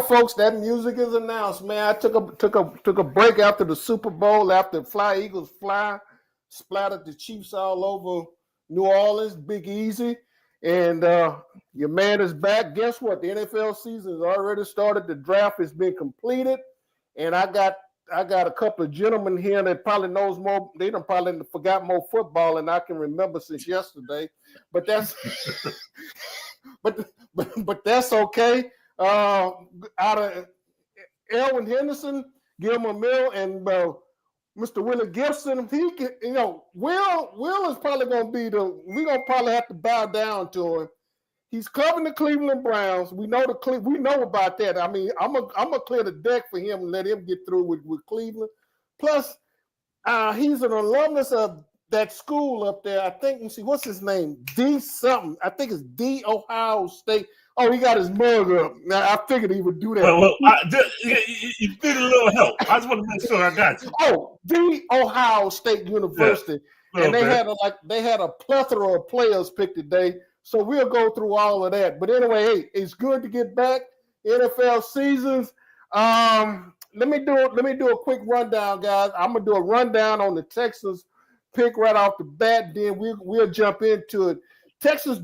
folks, that music is announced, man. I took a break after the Super Bowl, after Fly Eagles Fly splattered the Chiefs all over New Orleans, Big Easy. And your man is back. Guess what? The NFL season has already started. The draft has been completed. And I got a couple of gentlemen here that probably knows more. They done probably forgot more football than I can remember since yesterday. But that's but that's okay. Out of Elwin Henderson, Gilmore Mill, and Mr. Willie Gibson, Will is probably going to be we're going to probably have to bow down to him. He's covering the Cleveland Browns. We know about that. I mean, I'm gonna clear the deck for him and let him get through with Cleveland. Plus, he's an alumnus of that school up there. I think, you see, what's his name? D something. I think it's D Ohio State. Oh, he got his mug up. Now, I figured he would do that. Well, you did a little help. I just want to make sure I got you. Oh, D Ohio State University. Yeah. And they had a plethora of players picked today. So we'll go through all of that. But anyway, hey, it's good to get back. NFL seasons. Let me do a quick rundown, guys. I'm gonna do a rundown on the Texans pick right off the bat. Then we'll jump into it. Texas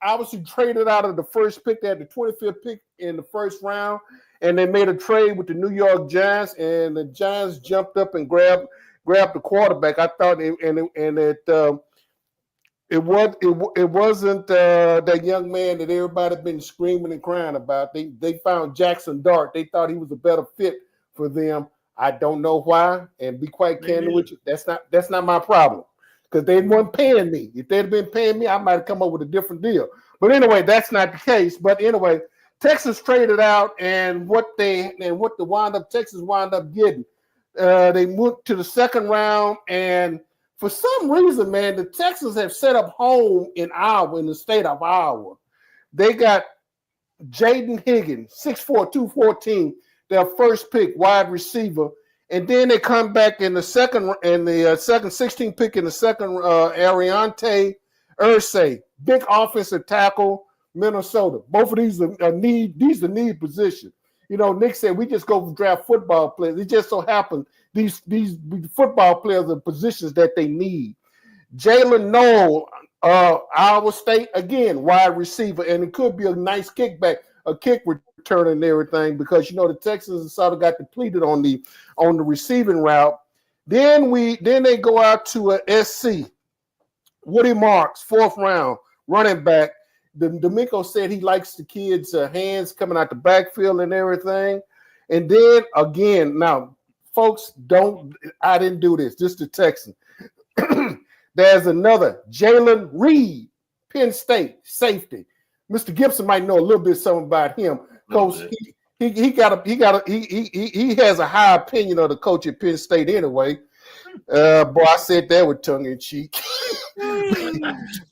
obviously traded out of the first pick. They had the 25th pick in the first round, and they made a trade with the New York Giants, and the Giants jumped up and grabbed the quarterback. I thought it wasn't that young man that everybody been screaming and crying about. They found Jackson Dart. They thought he was a better fit for them. I don't know why, and be quite candid with you, that's not my problem, because they weren't paying me. If they'd been paying me, I might have come up with a different deal. But anyway, that's not the case. But anyway, Texas traded out, and what Texas wound up getting, they moved to the second round, and for some reason, man, the Texans have set up home in Iowa, in the state of Iowa. They got Jaden Higgins, 6'4", 214, their first pick, wide receiver. And then they come back in the second 16th pick in the second, Ariante Irsay, big offensive tackle, Minnesota. Both of these are need positions. You know, Nick said we just go draft football players. It just so happens these football players are positions that they need. Jalen Noel, Iowa State, again, wide receiver, and it could be a nice kick return and everything, because you know the Texans sort of got depleted on the receiving route. Then they go out to a SC. Woody Marks, 4th round, running back. D'Amico said he likes the kids' hands coming out the backfield and everything. And then again, now, folks, I didn't do this. Just the Texans. There's another, Jalen Reed, Penn State safety. Mr. Gibson might know a little bit something about him, because he has a high opinion of the coach at Penn State anyway. Boy, I said that with tongue in cheek.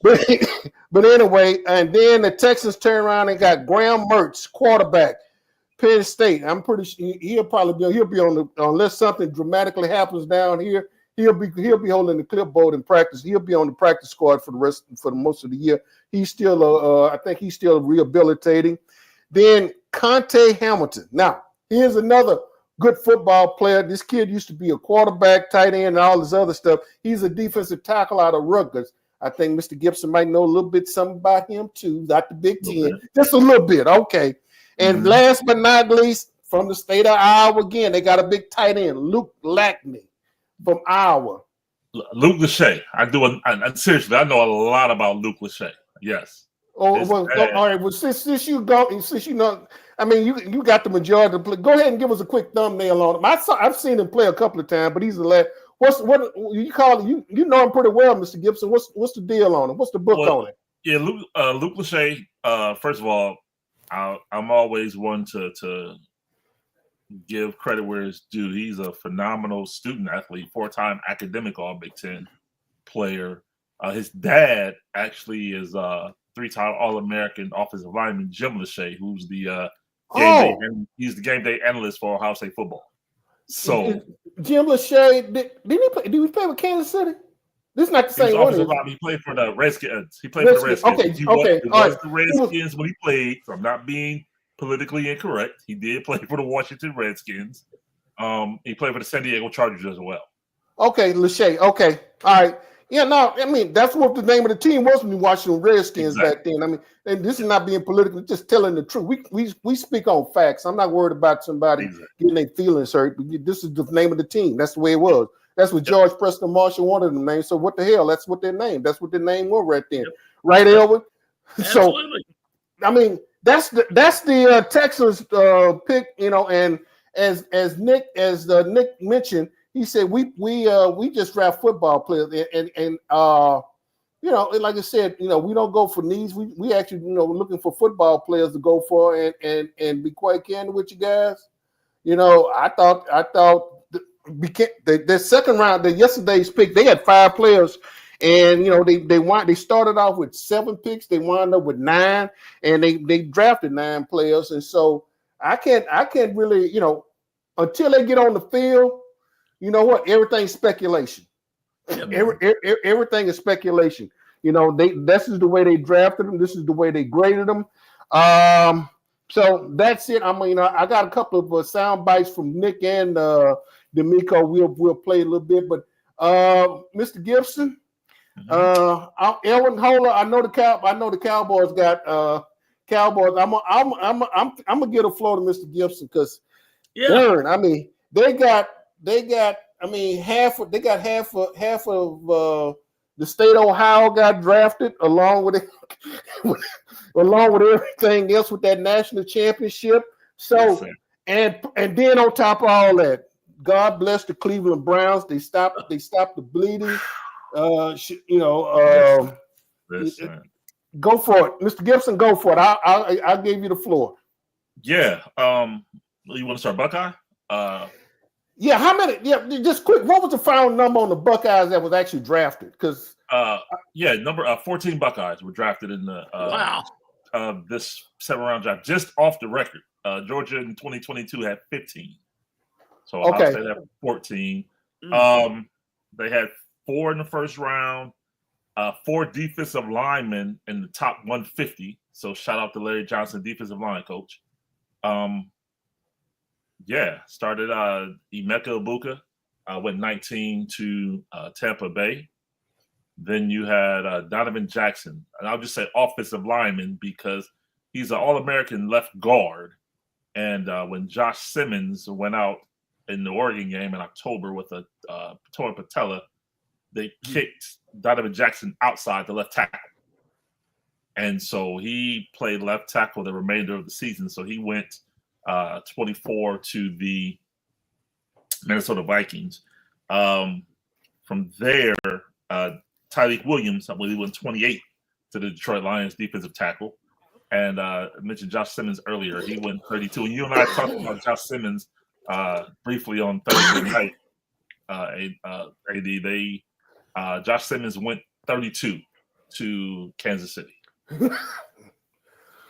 but anyway, and then the Texans turn around and got Graham Mertz, quarterback, Penn State. I'm pretty sure he'll be on unless something dramatically happens down here. He'll be holding the clipboard in practice. He'll be on the practice squad for the most of the year. He's still I think he's still rehabilitating. Then Conte Hamilton. Now, here's another good football player. This kid used to be a quarterback, tight end, and all this other stuff. He's a defensive tackle out of Rutgers. I think Mr. Gibson might know a little bit something about him too. Not the Big Ten, just a little bit. Okay. And last but not least, from the state of Iowa again, they got a big tight end, Luke Lackney from Iowa. Luke Lachey. Seriously, I know a lot about Luke Lachey. Yes. Oh, well, all right. Well, since you know, I mean, you got the majority of the play. Go ahead and give us a quick thumbnail on him. I've seen him play a couple of times, but he's the last. What you call it? You know him pretty well, Mr. Gibson. What's the deal on him? What's the book on it? Yeah, Luke Lachey. First of all, I'm always one to give credit where it's due. He's a phenomenal student athlete, 4-time academic All Big Ten player. His dad actually is 3-time All-American offensive lineman Jim Lachey, who's the he's the game day analyst for Ohio State football. So Jim Lachey, did he play with Kansas City? This is not the same one. He played for the Redskins. He played for the Redskins. Okay. He was the Redskins when he played. So I'm not being politically incorrect. He did play for the Washington Redskins. He played for the San Diego Chargers as well. Okay, Lachey. Okay, all right. Yeah, no, I mean that's what the name of the team was when you watched the Redskins back then. I mean, and this is not being political, just telling the truth. We speak on facts. I'm not worried about somebody getting their feelings hurt. This is the name of the team. That's the way it was. That's what George Preston Marshall wanted them named. So what the hell? That's what their name. That's what their name was right then. Right, Elwood? Absolutely. So I mean, that's the Texans pick, and as Nick mentioned, he said we just draft football players and like I said, we don't go for needs. We actually looking for football players to go for and be quite candid with you guys. I thought the second round, yesterday's pick, they had 5 players. And they started off with 7 picks. They wound up with 9, and they drafted 9 players. And so I can't really until they get on the field. You know what? Everything's speculation. Everything is speculation. This is the way they drafted them. This is the way they graded them. So that's it. I mean, I got a couple of sound bites from Nick and D'Amico. We'll play a little bit, but Mr. Gibson. Elwin, hold on. I know the Cowboys got Cowboys. I'm gonna get a floor to Mr. Gibson because darn, I mean they got half of the state of Ohio got drafted along with everything else with that national championship. So and then on top of all that, God bless the Cleveland Browns. They stopped the bleeding. Go for it, Mr. Gibson. Go for it. I'll give you the floor. Yeah. You want to start Buckeye? Yeah. How many? Yeah. Just quick. What was the final number on the Buckeyes that was actually drafted? Because number 14 Buckeyes were drafted in the this 7th-round draft. Just off the record, Georgia in 2022 had 15. So Ohio State had 14. They had 4 in the first round, 4 defensive linemen in the top 150. So shout out to Larry Johnson, defensive line coach. Started Emeka Ibuka, went 19 to Tampa Bay. Then you had Donovan Jackson, and I'll just say offensive lineman because he's an All-American left guard. And when Josh Simmons went out in the Oregon game in October with a torn patella, they kicked Donovan Jackson outside the left tackle. And so he played left tackle the remainder of the season. So he went 24 to the Minnesota Vikings. From there, Tyreek Williams, I believe, went 28 to the Detroit Lions defensive tackle. And I mentioned Josh Simmons earlier. He went 32. And you and I talked about Josh Simmons briefly on Thursday night. Josh Simmons went 32 to Kansas City.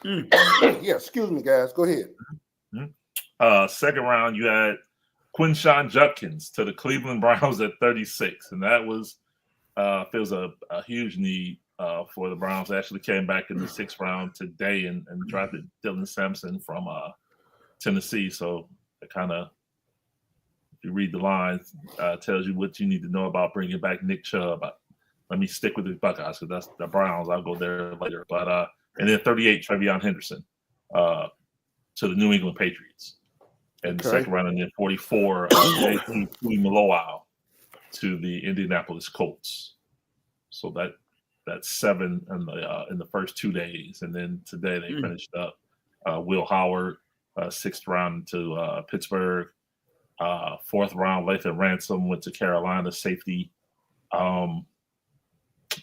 Yeah, excuse me, guys. Go ahead. Second round, you had Quinshawn Judkins to the Cleveland Browns at 36, and that was feels a huge need for the Browns. They actually came back in the 6th round today and drafted Dylan Sampson from Tennessee. So it kind of, if you read the lines, tells you what you need to know about bringing back Nick Chubb. Let me stick with the Buckeyes because that's the Browns. I'll go there later. But and then 38, Trevion Henderson to the New England Patriots in the 2nd round, and then 44, Tui Malowau to the Indianapolis Colts. So that's 7 in the first 2 days, and then today they finished up Will Howard, 6th round to Pittsburgh. 4th round, Lathan Ransom went to Carolina, safety.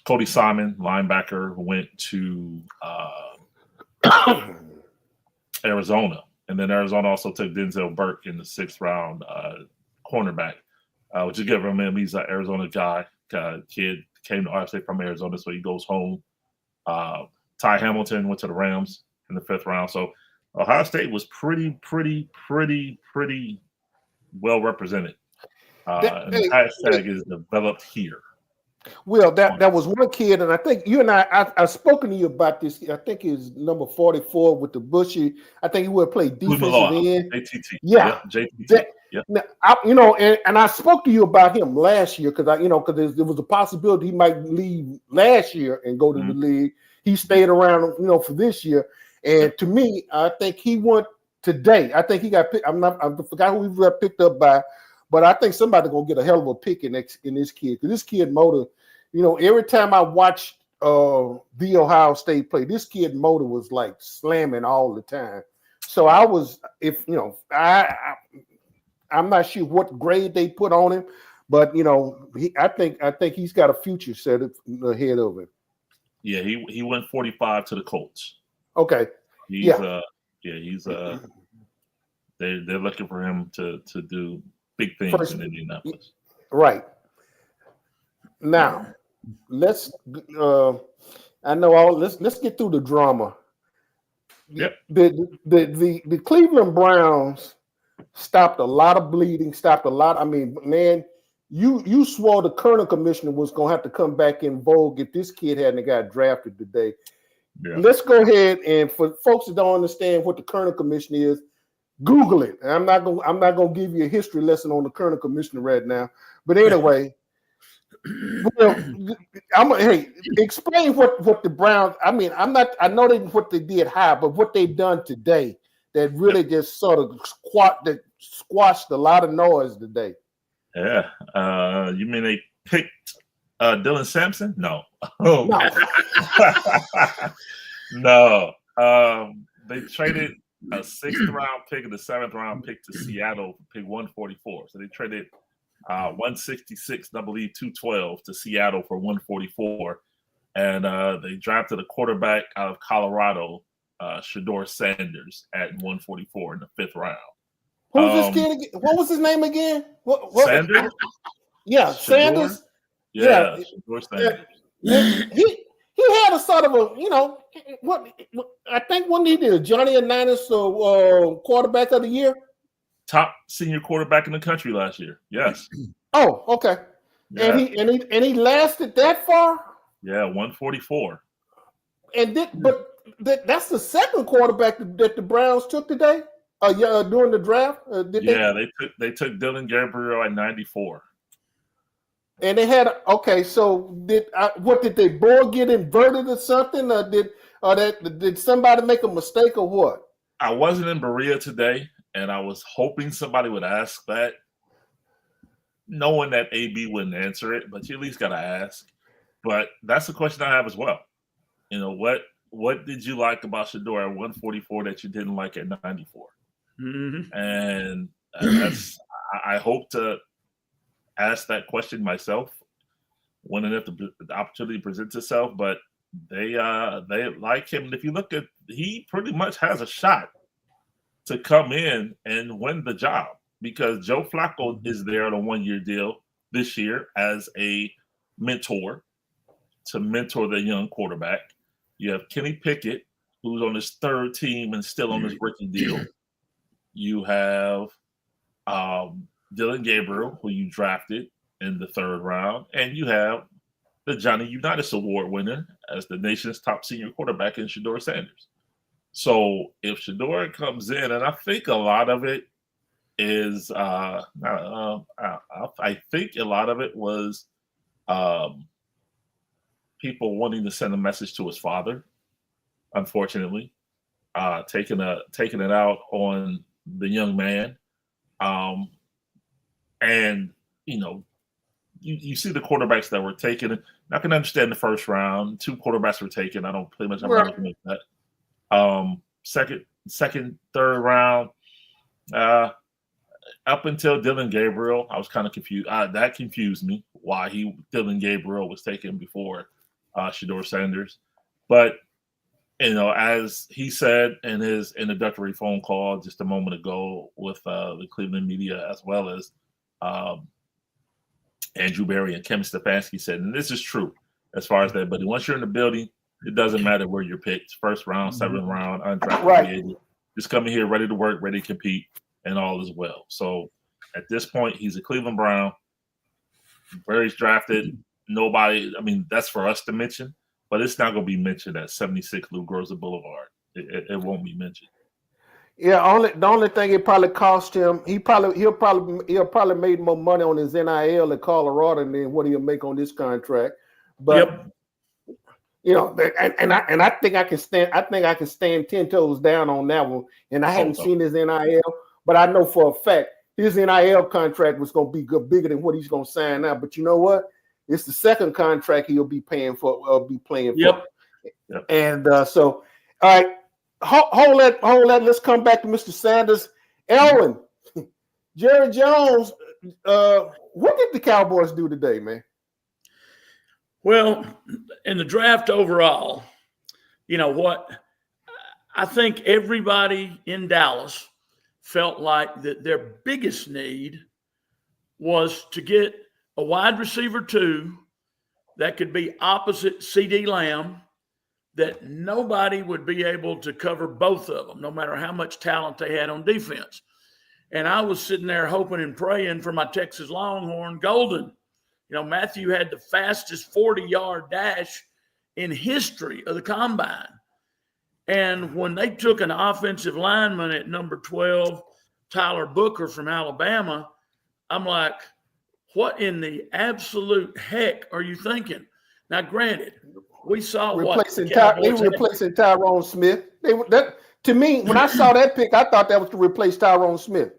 Cody Simon, linebacker, went to Arizona. And then Arizona also took Denzel Burke in the 6th round, cornerback, which is good for him. He's an Arizona guy, kid, came to Ohio State from Arizona, so he goes home. Ty Hamilton went to the Rams in the 5th round. So Ohio State was pretty well represented. And the hashtag is developed here. Well, that was one kid, and I think you and I've spoken to you about this. I think he's number 44 with the bushy. I think he would play defensive end. JTT. Yeah, yep, JTT. Yep. Now, and I spoke to you about him last year because there was a possibility he might leave last year and go to the league. He stayed around, for this year. And to me, I think he went today. I think he got picked. I forgot who he got picked up by, but I think somebody's gonna get a hell of a pick in this kid. Because this kid motor, every time I watched the Ohio State play, this kid motor was like slamming all the time. So I was, I'm not sure what grade they put on him, but I think he's got a future set ahead of him. Yeah, he went 45 to the Colts. Okay. They're looking for him to do big things in Indianapolis. Right. Now, let's get through the drama. Yep. The Cleveland Browns stopped a lot of bleeding, stopped a lot. I mean, man, you swore the Colonel Commissioner was going to have to come back in vogue if this kid hadn't got drafted today. Yeah. Let's go ahead, and for folks that don't understand what the Colonel Commissioner is, Google it. And I'm not going to give you a history lesson on the Colonel Commissioner right now. But anyway, explain what the Browns. I mean, I know what they did high, but what they've done today that really just sort of squashed a lot of noise today. Yeah. You mean they picked Dylan Sampson? No. Oh. No. They traded a 6th round pick and a 7th round pick to Seattle for pick 144. So they traded 166, I believe 212 to Seattle for 144. And they drafted a quarterback out of Colorado, Shedeur Sanders, at 144 in the 5th round. Who's this kid again? What was his name again? What? Sanders? Yeah, Sanders. Yeah, Shedeur Sanders. He had a sort of a, what I think one he did Johnny Unitas quarterback of the year. Top senior quarterback in the country last year. Yes. Oh, okay. Yeah. And he lasted that far? Yeah, 144. And that's the second quarterback that the Browns took today? During the draft? They took Dylan Gabriel at 94. And they had so did they board get inverted or something? Or did somebody make a mistake or what? I wasn't in Berea today, and I was hoping somebody would ask that, knowing that AB wouldn't answer it, but you at least gotta ask. But that's the question I have as well. What did you like about Shedeur at 144 that you didn't like at 94? Mm-hmm. And I hope to ask that question myself when and if the opportunity presents itself, but they like him. And if you look at, he pretty much has a shot to come in and win the job because Joe Flacco is there on a 1-year deal this year as a mentor to mentor the young quarterback. You have Kenny Pickett, who's on his 3rd team and still on his rookie deal. You have Dylan Gabriel, who you drafted in the 3rd round, and you have the Johnny Unitas Award winner as the nation's top senior quarterback in Shedeur Sanders. So if Shedeur comes in, and I think a lot of it is, I think a lot of it was people wanting to send a message to his father, unfortunately, taking it out on the young man. And you see the quarterbacks that were taken. I can understand the 1st round. 2 quarterbacks were taken. I don't pretty much have nothing to make that. Second, 3rd round, up until Dylan Gabriel, I was kind of confused. That confused me why Dylan Gabriel was taken before Shedeur Sanders. But as he said in his introductory phone call just a moment ago with the Cleveland media, as well as Andrew Berry and Kevin Stefanski said, and this is true as far as that, but once you're in the building, it doesn't matter where you're picked, 1st round, 7th round, undrafted, right. Just coming here ready to work, ready to compete, and all is well. So at this point, he's a Cleveland Brown, where he's drafted, nobody. I mean, that's for us to mention, but it's not going to be mentioned at 76 Lou Groza Boulevard. It won't be mentioned. Yeah, the only thing it probably cost him, he'll probably made more money on his NIL in Colorado than what he'll make on this contract. But you know, and I think I can stand 10 toes down on that one. And I haven't seen his NIL, but I know for a fact his NIL contract was going to be bigger than what he's going to sign now. But you know what? It's the second contract he'll be paying for, be playing for. Yep. And so, all right. Hold that. Let's come back to Mr. Sanders. Elwin, Jerry Jones, what did the Cowboys do today, man? Well, in the draft overall, you know what? I think everybody in Dallas felt like that their biggest need was to get a wide receiver 2 that could be opposite CD Lamb, that nobody would be able to cover both of them, no matter how much talent they had on defense. And I was sitting there hoping and praying for my Texas Longhorn, Golden. You know, Matthew had the fastest 40-yard dash in history of the combine. And when they took an offensive lineman at number 12, Tyler Booker from Alabama, I'm like, what in the absolute heck are you thinking? Now, granted, we saw replacing Tyrone Smith. To me, when I saw that pick, I thought that was to replace Tyrone Smith.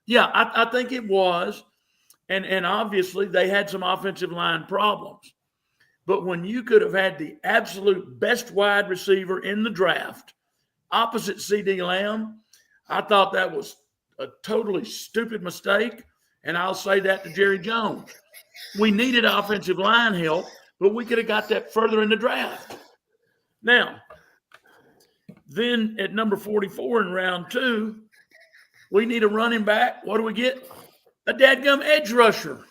Yeah, I think it was. And obviously they had some offensive line problems. But when you could have had the absolute best wide receiver in the draft opposite CD Lamb, I thought that was a totally stupid mistake. And I'll say that to Jerry Jones. We needed offensive line help, but we could have got that further in the draft. Now, then at number 44 in round 2, we need a running back. What do we get? A dadgum edge rusher.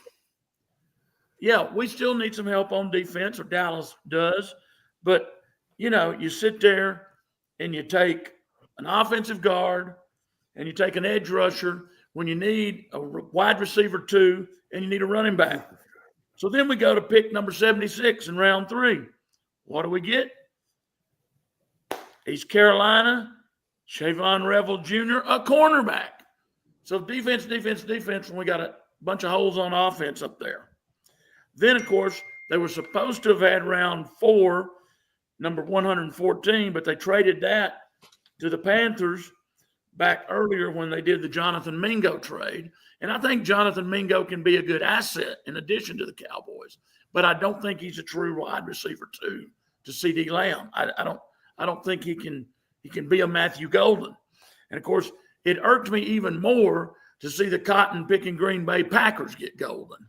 Yeah, we still need some help on defense, or Dallas does. But, you know, you sit there and you take an offensive guard and you take an edge rusher when you need a wide receiver 2 and you need a running back. So then we go to pick number 76 in round 3. What do we get? East Carolina, Shavon Revel Jr., a cornerback. So defense, and we got a bunch of holes on offense up there. Then, of course, they were supposed to have had round 4, number 114, but they traded that to the Panthers back earlier when they did the Jonathan Mingo trade. And I think Jonathan Mingo can be a good asset in addition to the Cowboys, but I don't think he's a true wide receiver 2 to CD Lamb. I don't think he can be a Matthew Golden. And of course, it irked me even more to see the cotton-picking Green Bay Packers get Golden.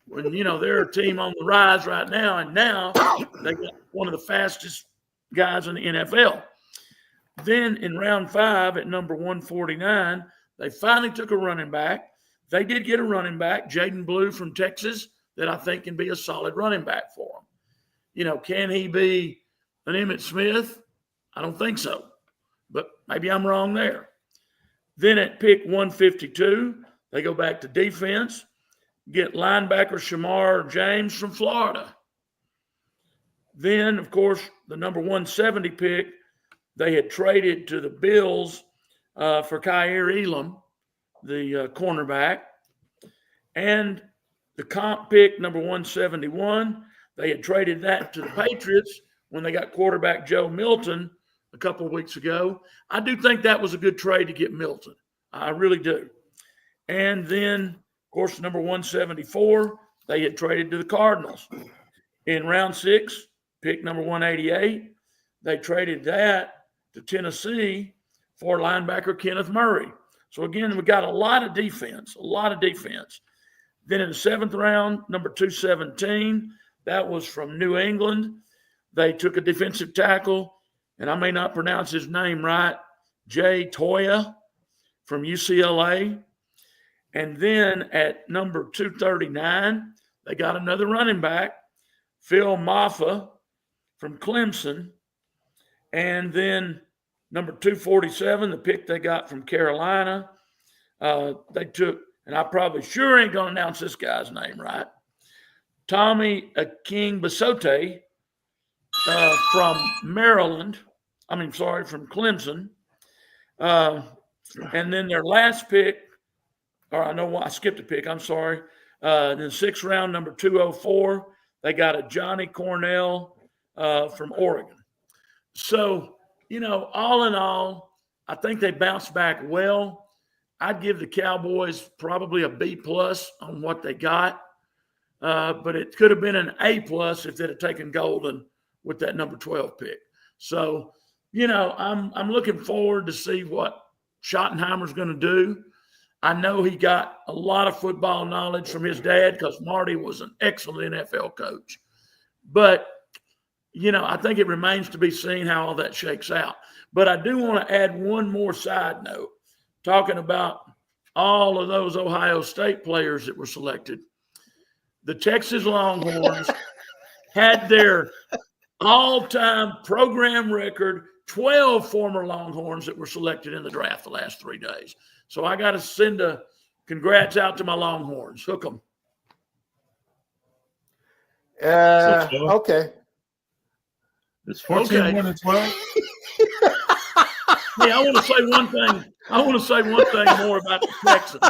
When, you know, they're a team on the rise right now, and now they got one of the fastest guys in the NFL. Then in round 5 at number 149, they finally took a running back. They did get a running back, Jaden Blue from Texas, that I think can be a solid running back for them. You know, can he be an Emmitt Smith? I don't think so, but maybe I'm wrong there. Then at pick 152, they go back to defense, get linebacker Shamar James from Florida. Then, of course, the number 170 pick, they had traded to the Bills for Kaiir Elam, the cornerback. And the comp pick, number 171, they had traded that to the Patriots when they got quarterback Joe Milton a couple of weeks ago. I do think that was a good trade to get Milton. I really do. And then, of course, number 174, they had traded to the Cardinals. In round 6, pick number 188, they traded that to Tennessee for linebacker Kenneth Murray. So, again, we got a lot of defense. Then in the 7th round, number 217, that was from New England. They took a defensive tackle, and I may not pronounce his name right, Jay Toya from UCLA. And then at number 239, they got another running back, Phil Maffa from Clemson. And then number 247, the pick they got from Carolina, they took, and I probably sure ain't going to announce this guy's name right, Tommy King Basote from Maryland. From Clemson. And then their last pick, or I know I skipped a pick, I'm sorry. In the 6th round, number 204, they got a Johnny Cornell from Oregon. So, all in all, I think they bounced back well. I'd give the Cowboys probably a B+ on what they got. But it could have been an A+ if they'd have taken Golden with that number 12 pick. So, I'm looking forward to see what Schottenheimer's going to do. I know he got a lot of football knowledge from his dad because Marty was an excellent NFL coach. But, I think it remains to be seen how all that shakes out. But I do want to add one more side note, talking about all of those Ohio State players that were selected. The Texas Longhorns had their all-time program record, 12 former Longhorns that were selected in the draft the last 3 days. So I got to send a congrats out to my Longhorns. Hook them. Okay. It's 14 more than 12. Hey, I want to say one thing. I want to say one thing more about the Texans.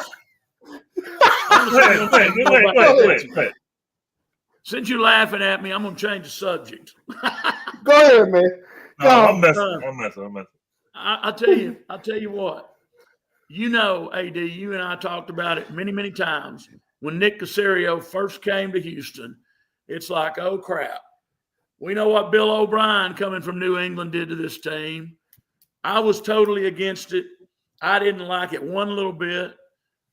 Wait. Since you're laughing at me, I'm going to change the subject. Go ahead, man. I'm messing. I'll tell you what. AD, you and I talked about it many, many times. When Nick Caserio first came to Houston, it's like, oh, crap. We know what Bill O'Brien coming from New England did to this team. I was totally against it. I didn't like it one little bit.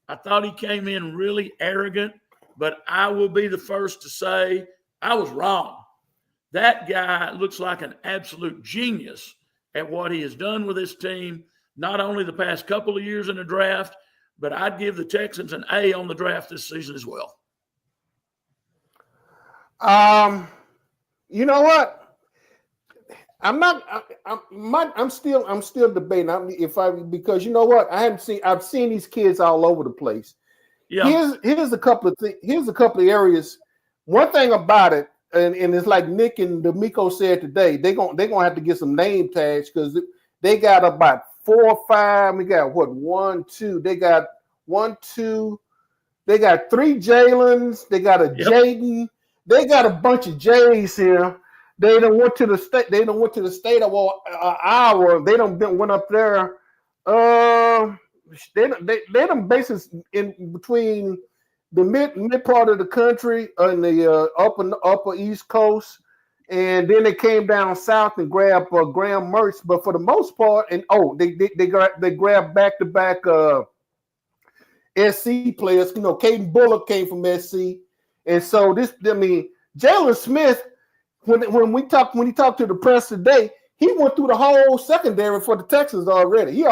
I thought he came in really arrogant, but I will be the first to say I was wrong. That guy looks like an absolute genius at what he has done with this team, not only the past couple of years in the draft, but I'd give the Texans an A on the draft this season as well. You know what? I'm still debating. Because you know what? I've seen these kids all over the place. Yeah. Here's a couple of things. Here's a couple of areas. One thing about it, and it's like Nick and D'Amico said today, they're gonna have to get some name tags because they got about 4 or 5. We got what 1, 2. They got 1, 2. They got 3 Jalen's. They got a Jaden. They got a bunch of J's here. They done went to the state. They done went to the state of Iowa. They done went up there. They done bases in between the mid part of the country and the upper East Coast, and then they came down south and grabbed Graham Mertz. But for the most part, they grabbed back SC players. Caden Bullock came from SC, and so Jalen Smith. When he talked to the press today, he went through the whole secondary for the Texans already. He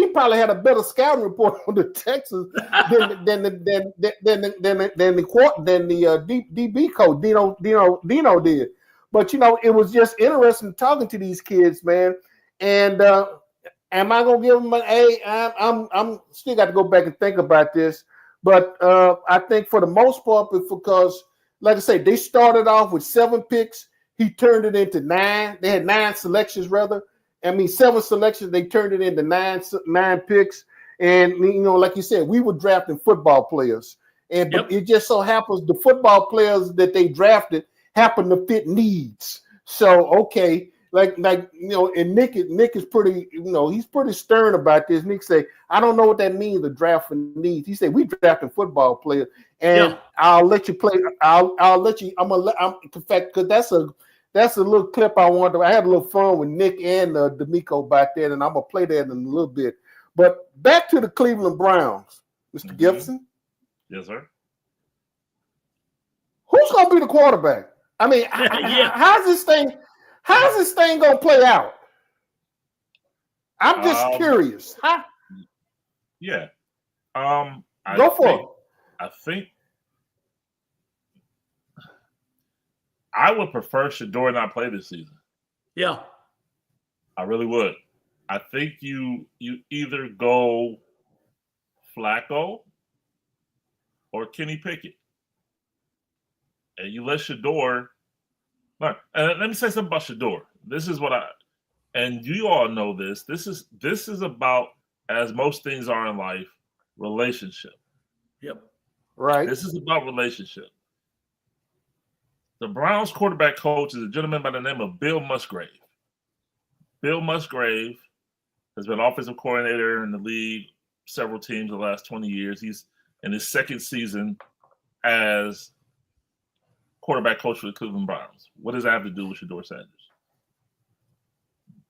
probably had a better scouting report on the Texans than the DB coach Dino did. But it was just interesting talking to these kids, man. And am I gonna give them an A? I'm still got to go back and think about this. But I think for the most part, because like I say, they started off with 7 picks. He turned it into 9. They had 9 selections, rather. 7 selections. They turned it into 9 picks. And like you said, we were drafting football players, but it just so happens the football players that they drafted happen to fit needs. So okay, and Nick is pretty, he's pretty stern about this. Nick say, I don't know what that means, the draft for needs. He said, we drafting football players, and I'll let you play. I'll let you. In fact, because that's a little clip I wanted. I had a little fun with Nick and D'Amico back there, and I'm gonna play that in a little bit. But back to the Cleveland Browns, Mr. Gibson. Yes, sir. Who's gonna be the quarterback? I mean, how's this thing gonna play out? I'm just curious. Yeah. Go for it. I think I would prefer Shador not play this season. Yeah. I really would. I think you either go Flacco or Kenny Pickett. and you let Shador. Look, let me say something about Shador. This is what and you all know this. This is about, as most things are in life, relationship. Yep. Right. This is about relationship. The Browns quarterback coach is a gentleman by the name of Bill Musgrave. Bill Musgrave has been offensive coordinator in the league, several teams the last 20 years. He's in his second season as quarterback coach for the Cleveland Browns. What does that have to do with Shador Sanders?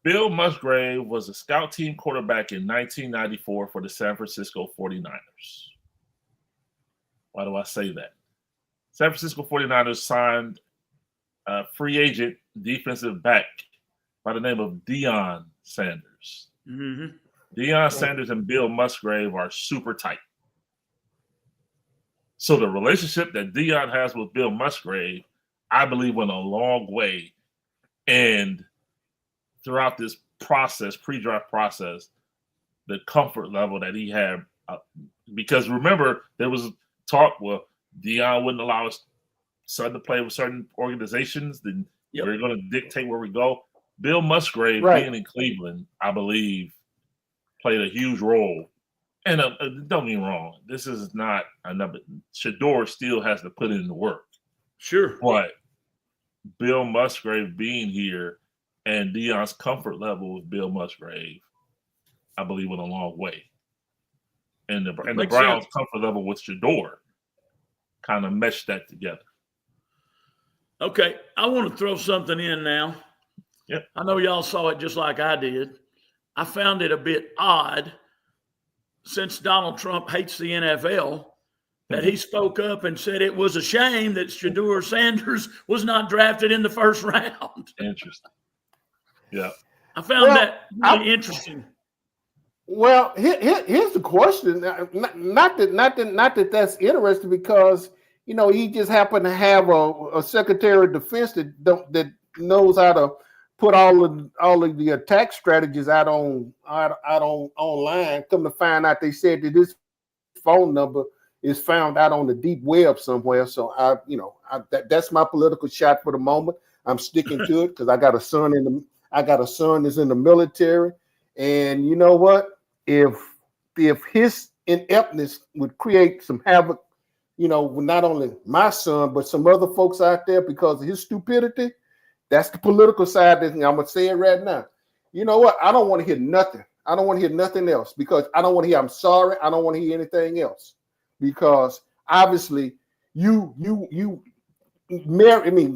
Bill Musgrave was a scout team quarterback in 1994 for the San Francisco 49ers. Why do I say that? San Francisco 49ers signed a free agent defensive back by the name of Deion Sanders. Mm-hmm. Deion Sanders and Bill Musgrave are super tight. So the relationship that Deion has with Bill Musgrave, I believe, went a long way. And throughout this process, pre-draft process, the comfort level that he had, because remember, there was talk, well, Deion wouldn't allow his son to play with certain organizations, then we're going to dictate where we go. Bill Musgrave being in Cleveland, I believe, played a huge role. And don't get me wrong, this is not another. Shador still has to put in the work. Sure. But Bill Musgrave being here and Deion's comfort level with Bill Musgrave, I believe, went a long way. And the Browns' comfort level with Shador kind of meshed that together. Okay, I want to throw something in now. Yep. I know y'all saw it just like I did. I found it a bit odd, since Donald Trump hates the NFL, that he spoke up and said it was a shame that Shador Sanders was not drafted in the first round. Interesting. Yeah. I found that really interesting. Well, here's the question. Not that that's interesting, because he just happened to have a Secretary of Defense that knows how to put all of the attack strategies out on online. Come to find out, they said that this phone number is found out on the deep web somewhere. So that's my political shot for the moment. I'm sticking to it because I got a son that's in the military, and you know what? If his ineptness would create some havoc, with not only my son but some other folks out there because of his stupidity. That's the political side. I'm going to say it right now. You know what? I don't want to hear nothing. I don't want to hear nothing else, because I don't want to hear I'm sorry. I don't want to hear anything else, because obviously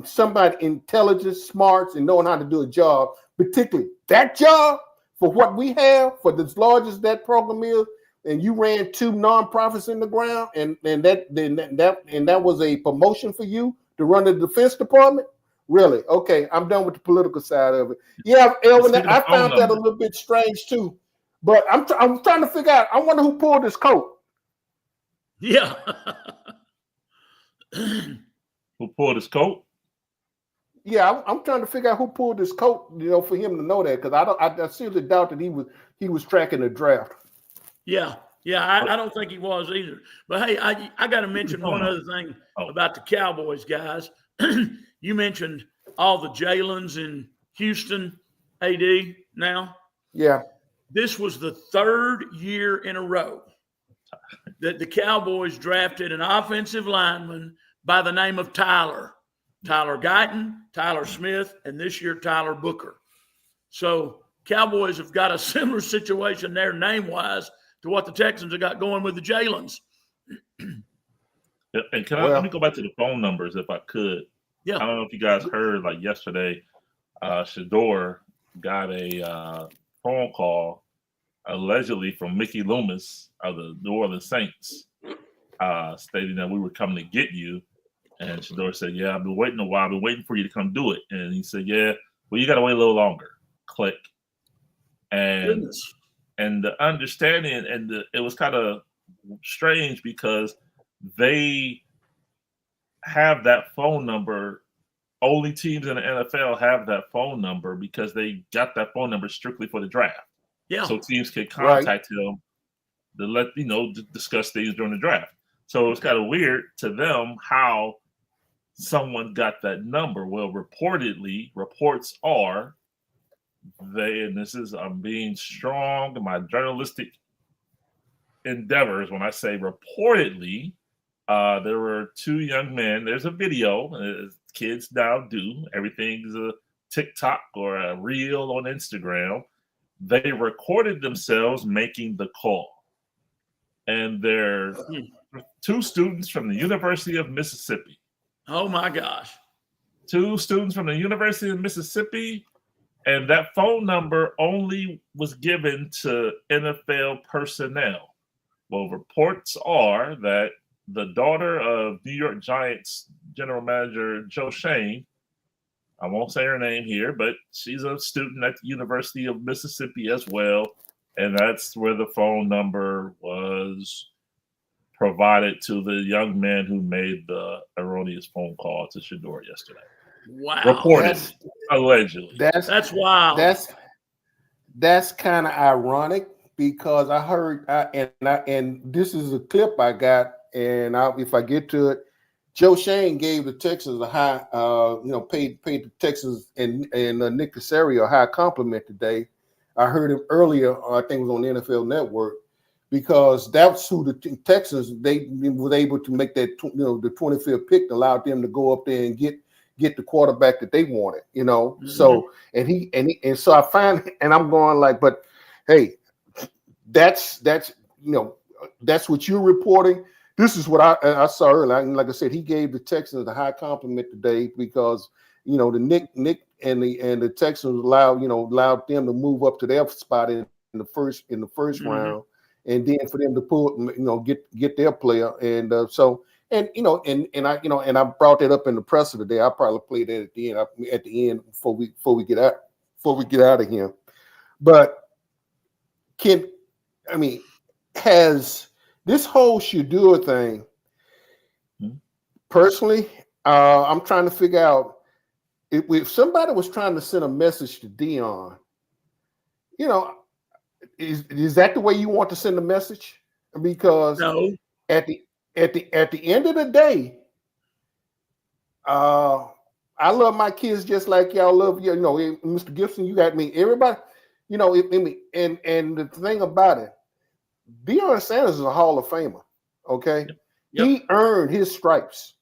somebody intelligent, smart, and knowing how to do a job, particularly that job for what we have, for as large as that program is, and you ran 2 nonprofits in the ground, and that was a promotion for you to run the Defense Department. Really? Okay, I'm done with the political side of it. Yeah, Elvin, I found that a little bit strange too. But I'm trying to figure out. I wonder who pulled his coat. Yeah. Who pulled his coat? Yeah, I'm trying to figure out who pulled his coat. For him to know that, because I seriously doubt that he was tracking the draft. Yeah. I don't think he was either. But hey, I got to mention one other thing about the Cowboys, guys. You mentioned all the Jalen's in Houston, AD now. Yeah. This was the 3rd year in a row that the Cowboys drafted an offensive lineman by the name of Tyler Guyton, Tyler Smith, and this year Tyler Booker. So Cowboys have got a similar situation there name-wise to what the Texans have got going with the Jalen's. And let me go back to the phone numbers if I could. Yeah. I don't know if you guys heard, like yesterday, Shador got a phone call allegedly from Mickey Loomis of the New Orleans Saints, stating that we were coming to get you. And Shador said, "Yeah, I've been waiting a while. I've been waiting for you to come do it." And he said, "Yeah, well, you got to wait a little longer." Click. And the understanding, it was kind of strange because they have that phone number. Only teams in the NFL have that phone number because they got that phone number strictly for the draft. Yeah. So teams can contact him to discuss things during the draft. So it's kind of weird to them how someone got that number. Well, reportedly, reports are and this is, I'm being strong in my journalistic endeavors when I say reportedly, there were two young men. There's a video, as kids now do. Everything's a TikTok or a reel on Instagram. They recorded themselves making the call. And they're two students from the University of Mississippi. Oh, my gosh. Two students from the University of Mississippi. And that phone number only was given to NFL personnel. Well, reports are that the daughter of New York Giants general manager Joe Shane, I won't say her name here, but she's a student at the University of Mississippi as well. And that's where the phone number was provided to the young man who made the erroneous phone call to Shador yesterday. Wow. Reported, allegedly. That's wild. That's kind of ironic because I heard, and this is a clip I got, and if I get to it, Joe Shane gave the Texans a high, paid the Texans and Nick Caserio a high compliment today. I heard him earlier, I think it was on the NFL Network, because that's who the Texans, they were able to make that, the 25th pick, allowed them to go up there and get the quarterback that they wanted, Mm-hmm. So and so I find, and I'm going like, but hey, that's what you're reporting. This is what I saw earlier. And like I said, he gave the Texans a high compliment today because the Nick and the Texans allowed them to move up to their spot in the first mm-hmm. round, and then for them to pull get their player, and so. And I brought that up in the presser today. I'll probably play that at the end before we get out of here. But has this whole Shador thing? Personally, I'm trying to figure out if somebody was trying to send a message to Dion. Is that the way you want to send a message? Because no. At the end of the day, I love my kids just like y'all love you. Mr. Gibson, you got me. Everybody, and the thing about it, Deion Sanders is a Hall of Famer. Okay, yep. He earned his stripes.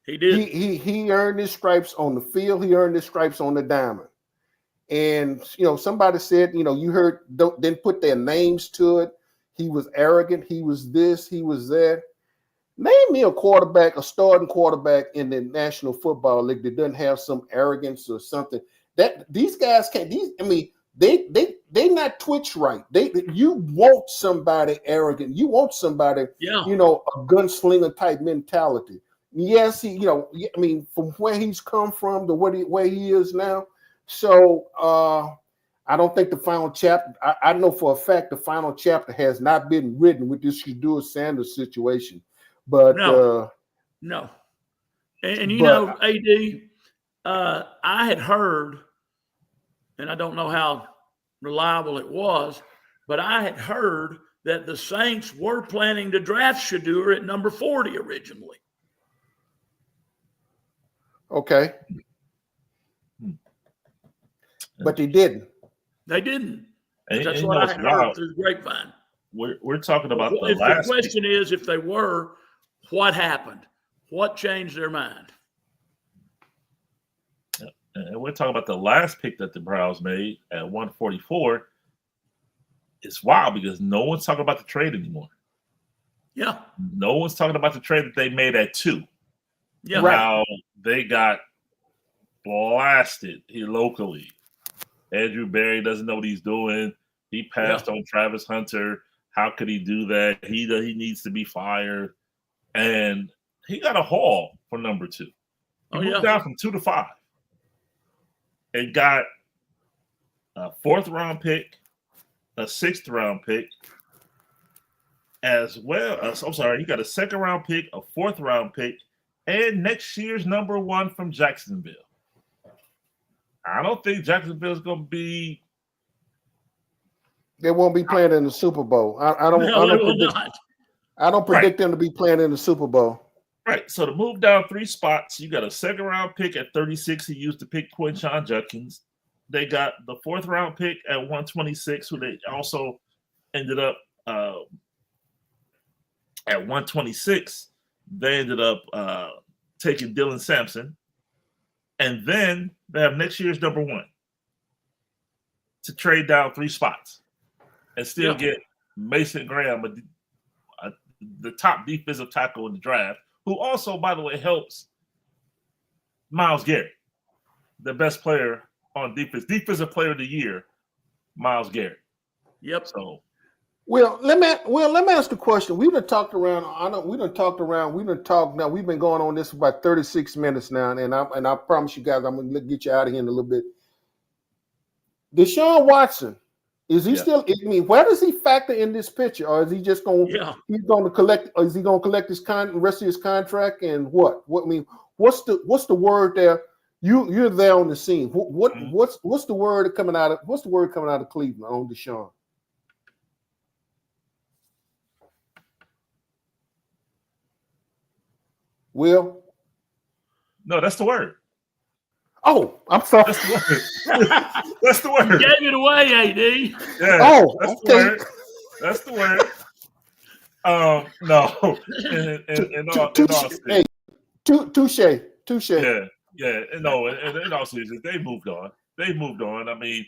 He did. He earned his stripes on the field. He earned his stripes on the diamond. And somebody said, you heard, didn't put their names to it. He was arrogant. He was this. He was that. Name me a starting quarterback in the National Football League that doesn't have some arrogance or something. That these guys can't. They not twitch right. You want somebody arrogant. You want somebody, a gunslinger type mentality. Yes, from where he's come from to where he is now. So I don't think the final chapter. I know for a fact the final chapter has not been written with this Shador Sanders situation. But no. And AD, I had heard, and I don't know how reliable it was, but I had heard that the Saints were planning to draft Shador at number 40 originally. Okay. But they didn't. They didn't. That's what I had heard through the grapevine. We're talking about the question is, if they were, what happened? What changed their mind? And we're talking about the last pick that the Browns made at 144. It's wild because no one's talking about the trade anymore. Yeah. No one's talking about the trade that they made at 2. Yeah. How they got blasted here locally. Andrew Berry doesn't know what he's doing. He passed on Travis Hunter. How could he do that? He needs to be fired. And he got a haul for number 2. He moved down from 2 to 5. And got a 4th round pick, a 6th round pick, as well. I'm sorry, he got a 2nd round pick, a 4th round pick, and next year's number 1 from Jacksonville. I don't think Jacksonville's going to be. They won't be playing in the Super Bowl. I don't predict them to be playing in the Super Bowl. Right. So to move down 3 spots, you got a second round pick at 36. He used to pick Quinshon Judkins. They got the 4th round pick at 126, who they also ended up at 126. They ended up taking Dylan Sampson. And then they have next year's number 1 to trade down 3 spots and still get Mason Graham, the top defensive tackle in the draft, who also, by the way, helps Myles Garrett, the best player on defense, defensive player of the year, Myles Garrett. Yep. So, let me ask the question. We've been talked around. We've been going on this for about 36 minutes now, and I promise you guys, I'm gonna get you out of here in a little bit. Deshaun Watson, is he still? I mean, where does he factor in this picture, or is he just going? Yeah. He's going to collect. Or is he going to collect the rest of his contract? And what? I mean, what's the word there? You're there on the scene. What's the word coming out of? What's the word coming out of Cleveland on Deshaun? Will? No, that's the word. Oh, I'm sorry. That's the word. That's the word. You gave it away, AD. Yeah, oh, that's okay. the word. That's the word. No. Touche. Yeah. No, in all seriousness, they moved on. I mean,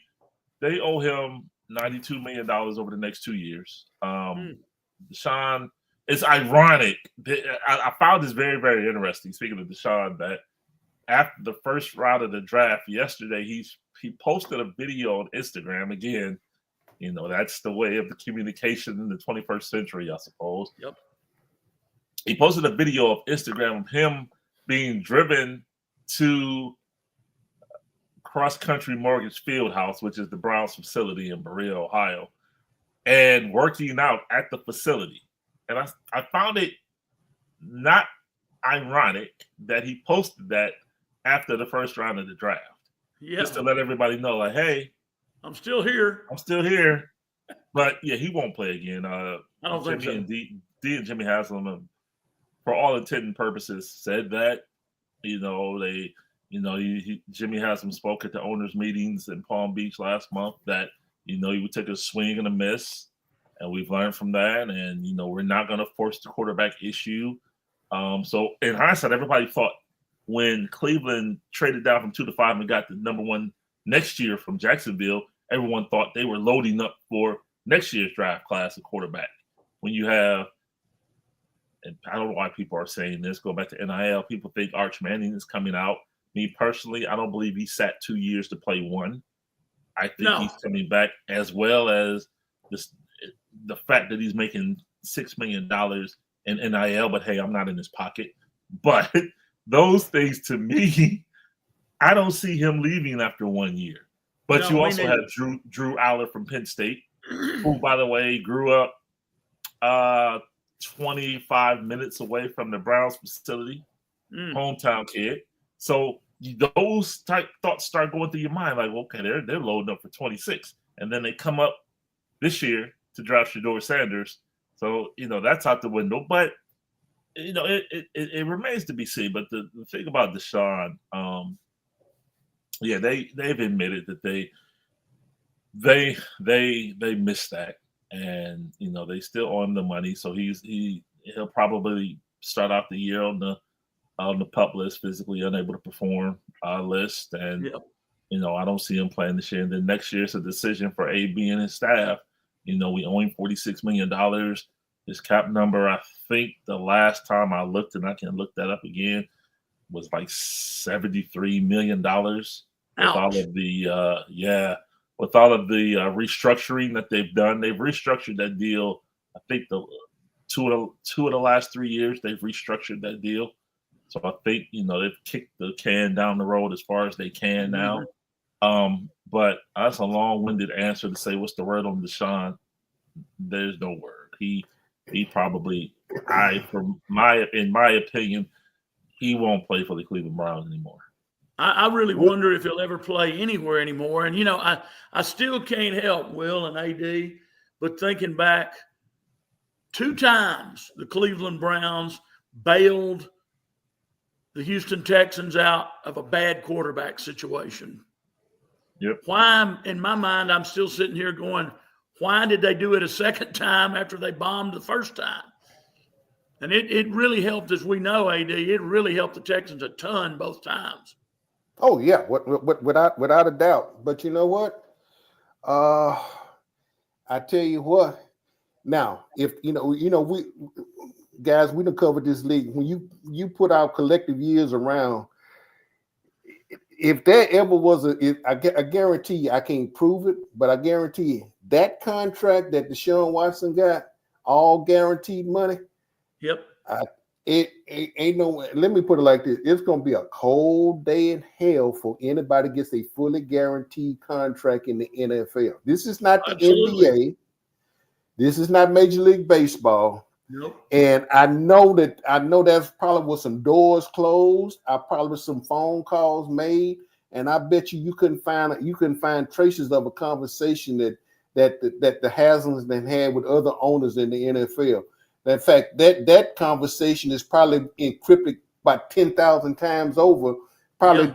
they owe him $92 million over the next 2 years. Deshaun, it's ironic. I found this very, very interesting. Speaking of Deshaun, that after the first round of the draft yesterday, he posted a video on Instagram. Again, that's the way of the communication in the 21st century, I suppose. Yep. He posted a video of Instagram of him being driven to Cross Country Mortgage Fieldhouse, which is the Browns facility in Berea, Ohio, and working out at the facility. And I found it not ironic that he posted that after the first round of the draft. Yeah. Just to let everybody know, like, hey, I'm still here. But yeah, he won't play again. I don't think so. And D and Jimmy Haslam, for all intent and purposes, said that. Jimmy Haslam spoke at the owners' meetings in Palm Beach last month that he would take a swing and a miss, and we've learned from that. And we're not going to force the quarterback issue. So in hindsight, everybody thought when Cleveland traded down from 2 to 5 and got the number 1 next year from Jacksonville, everyone thought they were loading up for next year's draft class of quarterback. When you have, and I don't know why people are saying this, go back to NIL, people think Arch Manning is coming out. Me personally, I don't believe he sat 2 years to play 1. I think he's coming back, as well as the fact that he's making $6 million in NIL, but hey, I'm not in his pocket. But those things, to me, I don't see him leaving after 1 year. But you also have Drew Aller from Penn State, who, by the way, grew up 25 minutes away from the Browns facility, hometown kid. So those type thoughts start going through your mind, like, okay, they're loading up for 26, and then they come up this year to draft Shedeur Sanders. So that's out the window. But it remains to be seen. But the thing about Deshaun, they've admitted that they missed that, and they still owe him the money. So he'll probably start off the year on the PUP list, physically unable to perform list, and I don't see him playing this year. And then next year it's a decision for AB and his staff. We owe him $46 million. His cap number, I think the last time I looked, and I can look that up again, was like $73 million. With all of the restructuring that they've done. They've restructured that deal. I think the two of the last 3 years they've restructured that deal. So I think they've kicked the can down the road as far as they can now. But that's a long-winded answer to say what's the word on Deshaun. There's no word. He probably, in my opinion, he won't play for the Cleveland Browns anymore. I really wonder if he'll ever play anywhere anymore. And, I still can't help, Will and AD, but thinking back, 2 times the Cleveland Browns bailed the Houston Texans out of a bad quarterback situation. Yep. Why, in my mind, I'm still sitting here going, why did they do it a second time after they bombed the first time? And it really helped, as we know, AD, it really helped the Texans a ton both times. Oh yeah, without a doubt. But you know what? I tell you what. Now, if we guys, we done covered this league. When you put our collective years around, if there ever was I guarantee you, I can't prove it, but I guarantee you that contract that Deshaun Watson got, all guaranteed money. Yep. It ain't no. Let me put it like this: it's gonna be a cold day in hell for anybody gets a fully guaranteed contract in the NFL. This is not the NBA. This is not Major League Baseball. Nope. And I know that's probably with some doors closed. I probably some phone calls made, and I bet you couldn't find traces of a conversation that the Haslam's been had with other owners in the NFL. In fact, that conversation is probably encrypted about 10,000 times over. Probably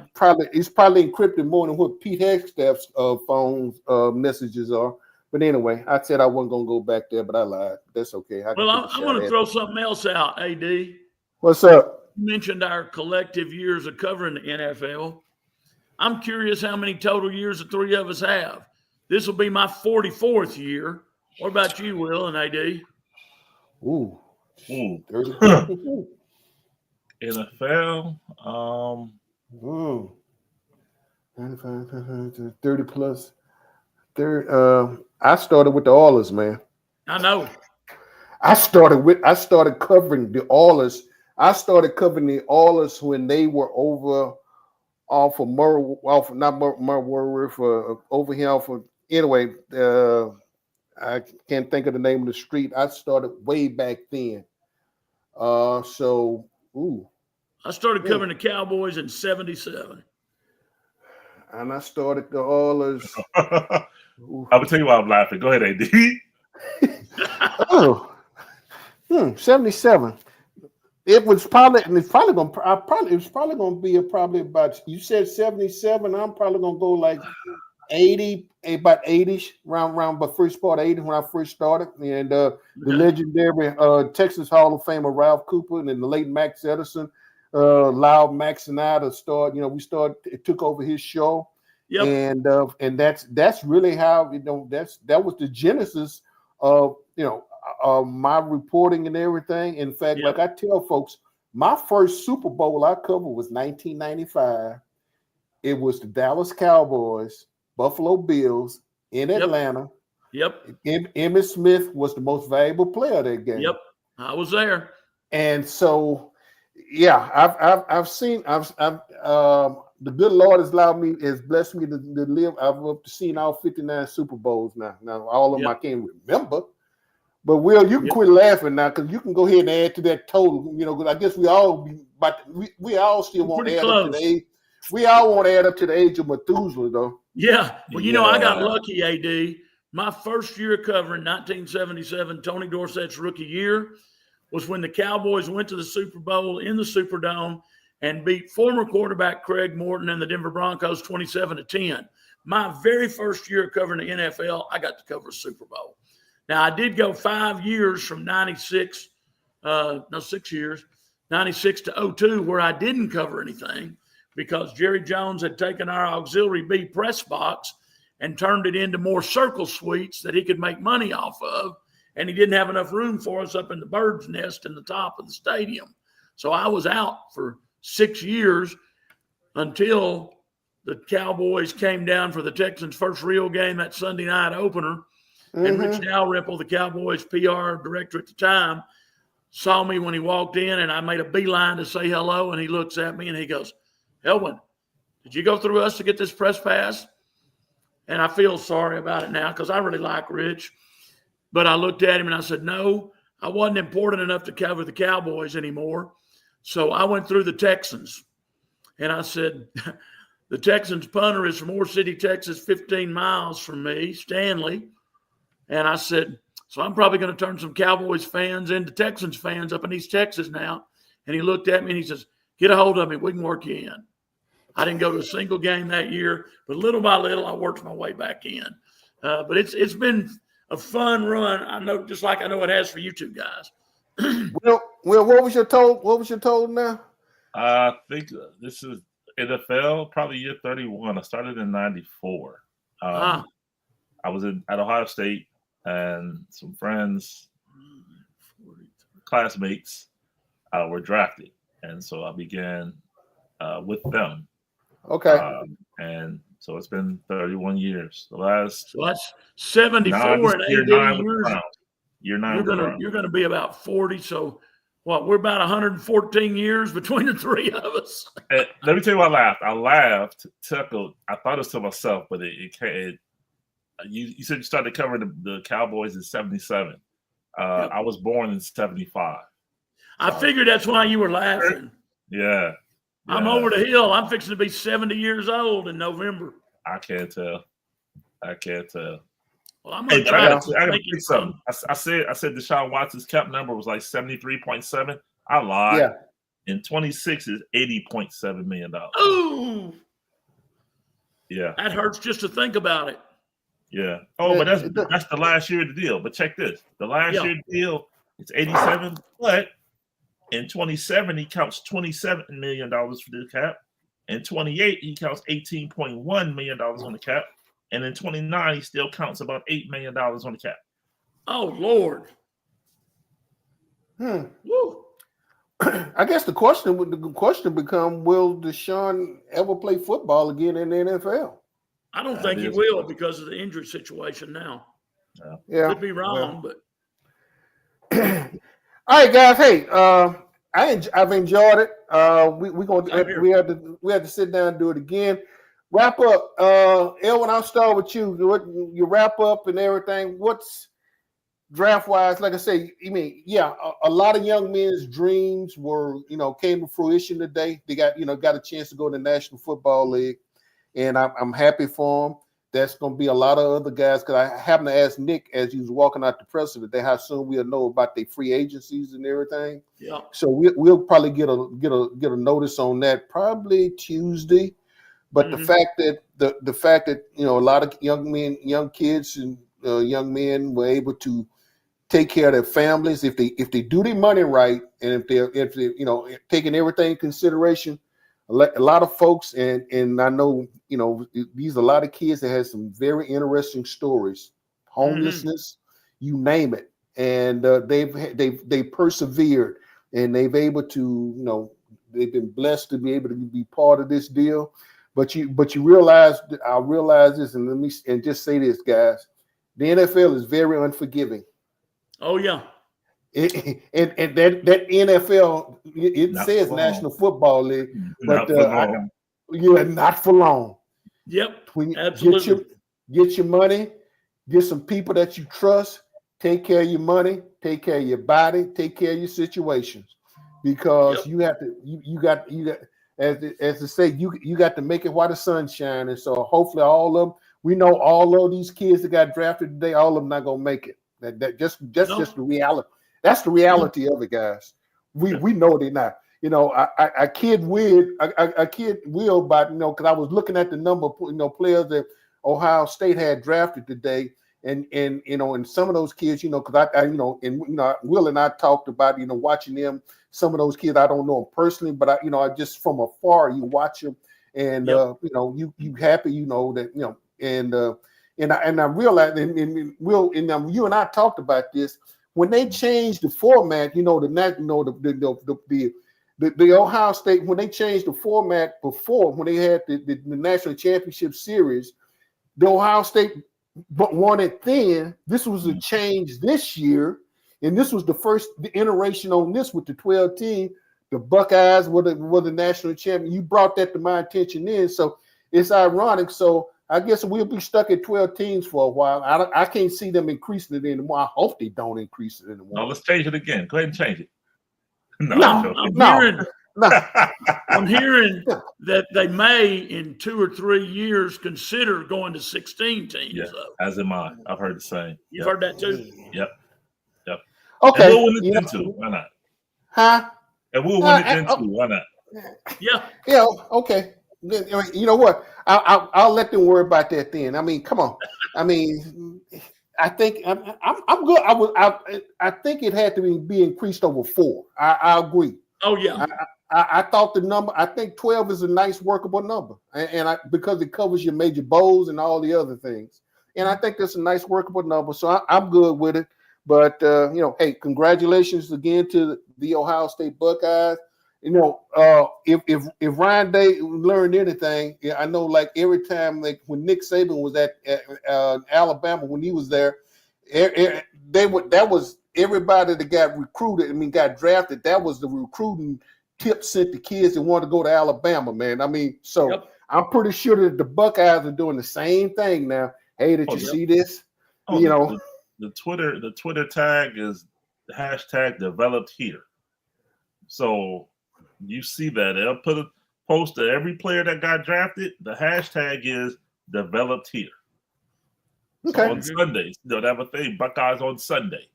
it's probably encrypted more than what Pete Hexstaff's phones messages are. But anyway, I said I wasn't gonna go back there, but I lied. That's okay. I'm going to throw something else out, AD. What's up? You mentioned our collective years of covering the NFL. I'm curious how many total years the three of us have. This will be my 44th year. What about you, Will and AD? Ooh. NFL. 30 plus. I started with the Oilers, man. I know. I started covering the Oilers. I started covering the Oilers when they were over off of over here for anyway. I can't think of the name of the street. I started way back then. I started covering the Cowboys in '77. And I started the Oilers. I will tell you why I'm laughing. Go ahead, AD. 77. It was probably going to be about. You said 77. I'm probably going to go like 80, about 80ish, around the first part of 80 when I first started. And the legendary Texas Hall of Famer Ralph Cooper and then the late Max Edison, Loud Max and I to start. It took over his show. Yep. And that's really how that was the genesis of my reporting and everything. In fact, like I tell folks, my first Super Bowl I covered was 1995. It was the Dallas Cowboys, Buffalo Bills in Atlanta. Yep. Emmitt Smith was the most valuable player of that game. Yep. I was there. And so, yeah, I've seen the good Lord has blessed me to live. I've seen all 59 Super Bowls now. Now all of them I can't remember. But Will, you can quit laughing now because you can go ahead and add to that total. Because I guess we all still want to add up to the age. We all want to add up to the age of Methuselah, though. Yeah. Well, I got lucky, AD. My first year covering 1977, Tony Dorsett's rookie year, was when the Cowboys went to the Super Bowl in the Superdome and beat former quarterback Craig Morton and the Denver Broncos 27-10. My very first year covering the NFL, I got to cover a Super Bowl. Now, I did go 5 years from 96 to 02, where I didn't cover anything because Jerry Jones had taken our Auxiliary B press box and turned it into more circle suites that he could make money off of, and he didn't have enough room for us up in the bird's nest in the top of the stadium. So I was out for 6 years until the Cowboys came down for the Texans' first real game, that Sunday night opener. And Rich Dalrymple, the Cowboys PR director at the time, saw me when he walked in, and I made a beeline to say hello, and he looks at me and he goes, "Elwin, did you go through us to get this press pass?" And I feel sorry about it now because I really like Rich. But I looked at him and I said, "No, I wasn't important enough to cover the Cowboys anymore." So I went through the Texans. And I said, "The Texans punter is from Ore City, Texas, 15 miles from me, Stanley." And I said, "So I'm probably going to turn some Cowboys fans into Texans fans up in East Texas now." And he looked at me and he says, Get a hold of me. We can work you in. I didn't go to a single game that year, but little by little, I worked my way back in. But it's been a fun run. I know, just like I know it has for you two guys. Well, what was your total? What was your total now? I think this is NFL, probably year 31. I started in 94. I was at Ohio State, and some friends, classmates, were drafted, and so I began with them. Okay. And so it's been 31 years. The last So that's 74 and 80 years. Year 9. You're gonna be about 40. So what? We're about 114 years between the three of us. Let me tell you why I laughed. I laughed, chuckled. I thought it was to myself, but you said you started covering the Cowboys in 77. Yep. I was born in 75. I figured that's why you were laughing. Yeah. I'm over the hill. I'm fixing to be 70 years old in November. I can't tell. Well, I'm gonna I gotta pick something. I said Deshaun Watson's cap number was like 73.7. I lied. Yeah. In 26 is $80.7 million. Ooh. Yeah. That hurts just to think about it. Yeah. Oh, but that's the last year of the deal. But check this. The last year of the deal, it's 87, but in 27, he counts $27 million for the cap. In 28, he counts $18.1 million on the cap. And in 29, he still counts about $8 million on the cap. Oh, Lord. Woo. I guess the question become, will Deshaun ever play football again in the NFL? I don't think he will because of the injury situation now. Yeah. Could be wrong, but. All right, guys. Hey, I've enjoyed it. We had to sit down and do it again. Wrap up, Elwin. I'll start with you. You wrap up and everything. What's draft wise? Like I say, a lot of young men's dreams came to fruition today. They got a chance to go to the National Football League, and I'm happy for them. There's going to be a lot of other guys, because I happened to ask Nick as he was walking out the presser today how soon we'll know about their free agencies and everything. Yeah. So we'll probably get a notice on that probably Tuesday. But the fact that a lot of young kids and young men were able to take care of their families if they do their money right, and if they taking everything in consideration. A lot of folks, and I know, these are a lot of kids that have some very interesting stories, homelessness, you name it, and they've persevered, and they've able to, they've been blessed to be able to be part of this deal. But you realize, I realize this, and just say this, guys, the NFL is very unforgiving. Oh yeah. And that NFL, it says National Football League, but not for long. Yep, absolutely. Get your money, get some people that you trust, take care of your money, take care of your body, take care of your situations, because you got as to say, you got to make it while the sun's shining. And so hopefully all of them, we know all of these kids that got drafted today, all of them not gonna make it. That's just the reality. That's the reality of it, guys. We know they're not. I kid Will about, because I was looking at the number of players that Ohio State had drafted today, and some of those kids, because Will and I talked about, watching them. Some of those kids I don't know them personally, but I just from afar you watch them, and you happy, that and I realized, and Will and you and I talked about this. When they changed the format, the Ohio State, when they changed the format before, when they had the National Championship Series, the Ohio State won it then. This was a change this year, and this was the first iteration on this with the 12 team. The Buckeyes were the national champion. You brought that to my attention then, so it's ironic. So I guess we'll be stuck at 12 teams for a while. I can't see them increasing it anymore. I hope they don't increase it anymore. No, let's change it again. Go ahead and change it. I'm hearing that they may, in 2 or 3 years, consider going to 16 teams. Yeah, as am I. I've heard the same. You've heard that too? Yep. Okay. And we'll win it then too. Why not? Huh? And we'll win it then too. Why not? Yeah. Yeah, okay. You know what? I'll let them worry about that then. I mean, come on. I mean, I think I'm good. I think it had to be increased over 4. I agree. Oh yeah. I thought the number. I think 12 is a nice workable number, and because it covers your major bowls and all the other things. And I think that's a nice workable number. So I'm good with it. But hey, congratulations again to the Ohio State Buckeyes. If Ryan Day learned anything, I know like every time like when Nick Saban was at Alabama when he was there, that was everybody that got recruited. I mean, got drafted. That was the recruiting tip sent to kids that want to go to Alabama, man. I mean, so Yep. I'm pretty sure that the Buckeyes are doing the same thing now. Hey, did you see this? The Twitter tag is #developed here. So you see that they'll put a post to every player that got drafted. The hashtag is developed here. Okay. So on Sundays, they'll have a thing, Buckeyes on Sunday.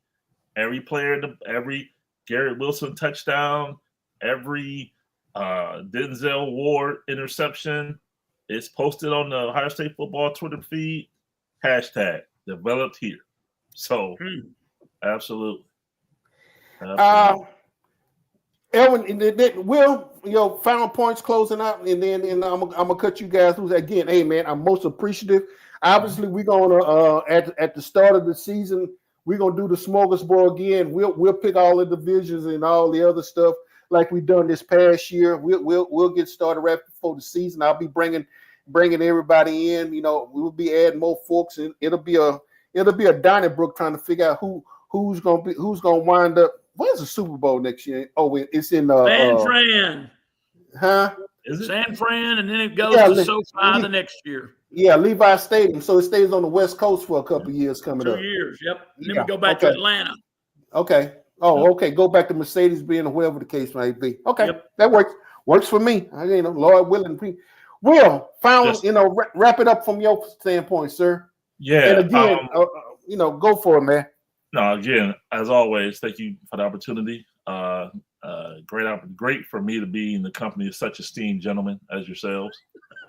Every player, every Garrett Wilson touchdown, every Denzel Ward interception is posted on the Ohio State football Twitter feed. # developed here. So absolutely. Elvin, Will, final points closing out, and then I'm gonna cut you guys loose again. Hey, man, I'm most appreciative. Obviously, we're gonna at the start of the season, we're gonna do the smorgasbord again. We'll pick all the divisions and all the other stuff like we've done this past year. We'll get started right before the season. I'll be bringing everybody in. We'll be adding more folks, and it'll be a Donnybrook trying to figure out who's gonna wind up. Where's the Super Bowl next year? Oh, it's in San Fran. Huh? Is it San Fran, and then it goes to SoFi the next year. Yeah, Levi Stadium. So it stays on the West Coast for a couple of years coming 2 up. 2 years, yep. And then we go back to Atlanta. Okay. Oh, okay. Go back to Mercedes-Benz or whoever the case may be. Okay, Yep. that works. Works for me. Lord willing. Will, wrap it up from your standpoint, sir. Yeah. And again, go for it, man. No, again, as always, thank you for the opportunity. Great for me to be in the company of such esteemed gentlemen as yourselves.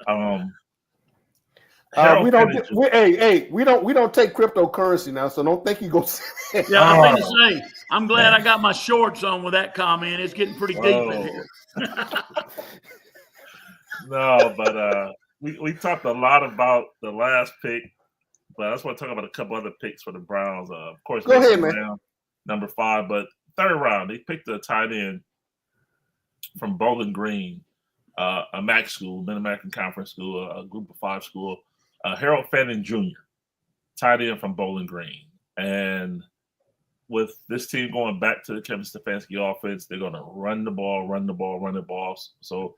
We don't take cryptocurrency now, so don't think you go. Yeah, I was going to say, I'm glad I got my shorts on with that comment. It's getting pretty deep in here. No, but we talked a lot about the last pick, but I just want to talk about a couple other picks for the Browns. Of course, go ahead, man. Number 5, but third round they picked a tight end from Bowling Green, a MAC school, Mid-American Conference school, a Group of 5 school. Harold Fannin Jr., tight end from Bowling Green. And with this team going back to the Kevin Stefanski offense, they're going to run the ball. So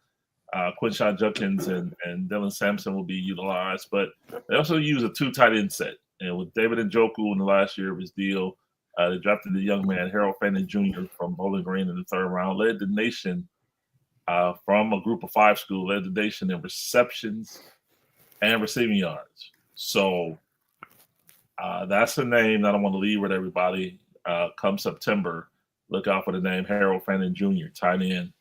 Quinshon Judkins and Dylan Sampson will be utilized. But they also use a 2 tight end set. And with David Njoku in the last year of his deal, they drafted the young man, Harold Fannin Jr. from Bowling Green in the 3rd round, led the nation from a Group of 5 school, led the nation in receptions and receiving yards. So that's a name that I want to leave with everybody. Come September, look out for the name Harold Fannin Jr., tight end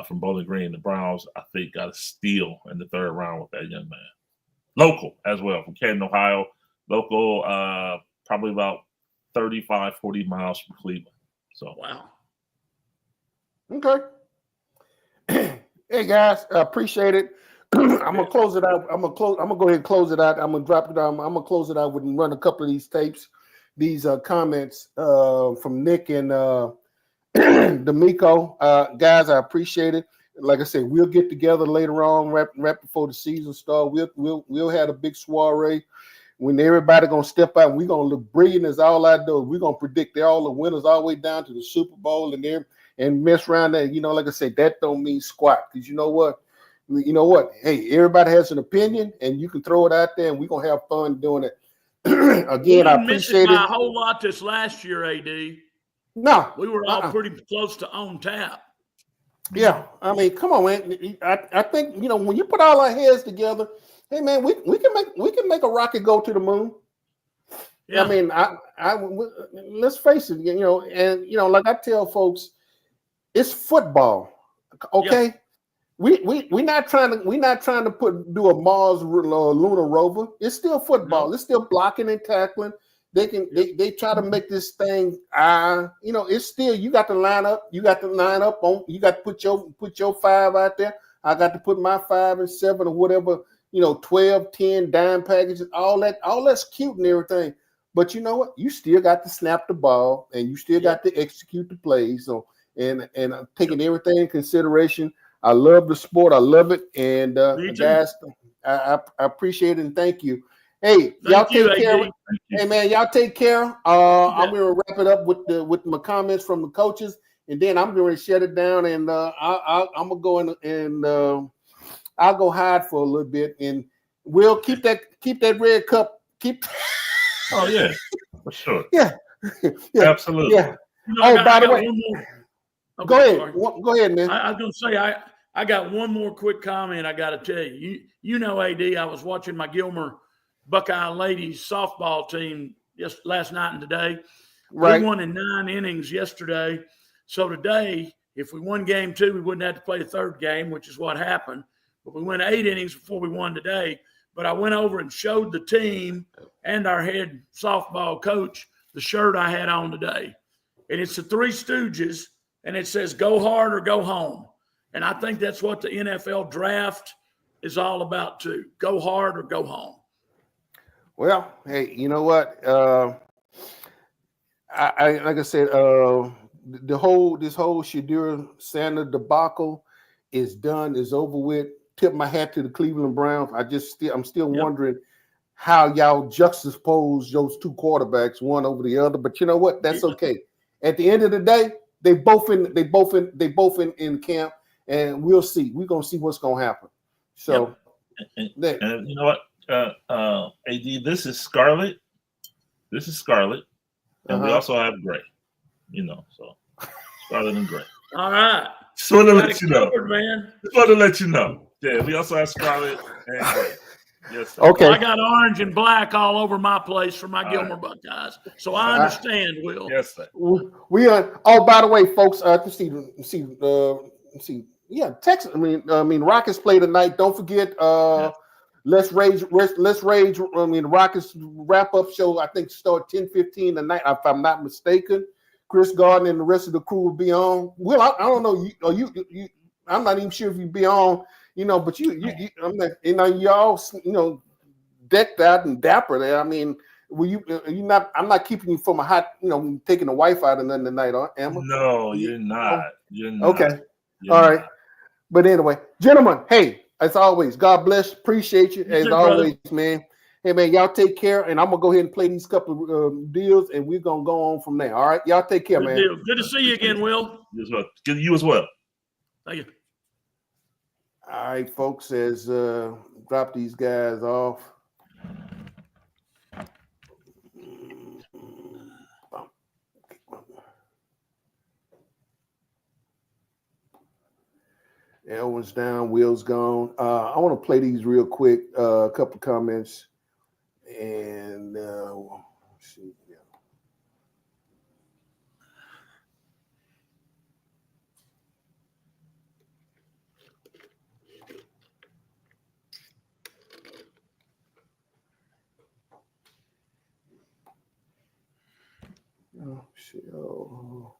from Bowling Green. The Browns, I think, got a steal in the 3rd round with that young man. Local as well, from Canton, Ohio. Local, probably about 35, 40 miles from Cleveland. So wow. Okay. Hey guys, I appreciate it. I'm gonna close it out. I'm gonna go ahead and close it out. I'm gonna drop it down. I'm gonna close it out with and run a couple of these tapes, these comments from Nick and D'Amico. Guys, I appreciate it. Like I said, we'll get together later on, right before the season starts. We'll have a big soiree when everybody gonna step out. We're gonna look brilliant as all I do. We're gonna predict they're all the winners all the way down to the Super Bowl and mess around there. Like I said, that don't mean squat. Because you know what? Hey, everybody has an opinion, and you can throw it out there, and we're gonna have fun doing it. Again, I appreciate it. A whole lot this last year, AD. No, we were all pretty close to on tap. Yeah, I mean, come on, man. I think when you put all our heads together, hey, man, we can make a rocket go to the moon. Yeah. I mean, let's face it, and like I tell folks, it's football, okay? we're not trying to do a Mars lunar rover. It's still football. No. It's still blocking and tackling. They try to make this thing. It's still you got to line up. You got to line up on. You got to put your 5 out there. I got to put my 5 and 7 or whatever. 12, 10 dime packages. All that's cute and everything. But you know what? You still got to snap the ball and you still got to execute the plays. So and I'm taking everything in consideration. I love the sport. I love it. And guys, I appreciate it and thank you. Hey, y'all take care. Hey man, y'all take care. I'm gonna wrap it up with my comments from the coaches, and then I'm going to shut it down. And I'm gonna go in and I'll go hide for a little bit, and we'll keep that red cup. Oh yeah, for sure. Yeah, Absolutely. Yeah. By the way, go ahead. Go ahead, man. I was going to say I got one more quick comment I got to tell you. You know, AD, I was watching my Gilmer Buckeye ladies softball team just last night and today. Right. We won in 9 innings yesterday. So today, if we won game 2, we wouldn't have to play a third game, which is what happened. But we went 8 innings before we won today. But I went over and showed the team and our head softball coach the shirt I had on today. And it's the Three Stooges, and it says go hard or go home. And I think that's what the NFL draft is all about too. Go hard or go home. Well, hey, you know what? I like I said, this whole Shedeur Sanders debacle is done, is over with. Tip my hat to the Cleveland Browns. I'm still wondering how y'all juxtapose those 2 quarterbacks, one over the other. But you know what? That's okay. At the end of the day, they both in camp, and we'll see. We're gonna see what's gonna happen. So, and you know what, AD, this is Scarlet. And we also have Gray. So Scarlet and Gray. All right. Just want to let you know, man. Just want to let you know. Yeah, we also have Scarlet and Gray. Yes. Sir. Okay. Well, I got orange and black all over my place for my Gilmer Buckeyes, so I understand. Will. Yes, sir. We are. Oh, by the way, folks. See. Yeah, Texas. I mean, Rockets play tonight. Don't forget. Let's rage. I mean, Rockets wrap up show. I think start 10:15 tonight, if I'm not mistaken. Chris Gardner and the rest of the crew will be on. Well, I don't know. You I'm not even sure if you be on. But I'm not. Y'all. Decked out and dapper there. I mean, I'm not keeping you from a hot. Taking the wife out and nothing tonight, am I? No, you're not. You're not. Okay. All right. But anyway, gentlemen. Hey. As always, God bless. Appreciate you as always, man. Hey, man, y'all take care. And I'm going to go ahead and play these couple of deals, and we're going to go on from there. All right? Y'all take care, man. Deal. Good to see you again, Will. You as well. Thank you. All right, folks, as drop these guys off. Elwin's down, Will's gone. I want to play these real quick. A couple comments, and let's see. Oh shit! Oh.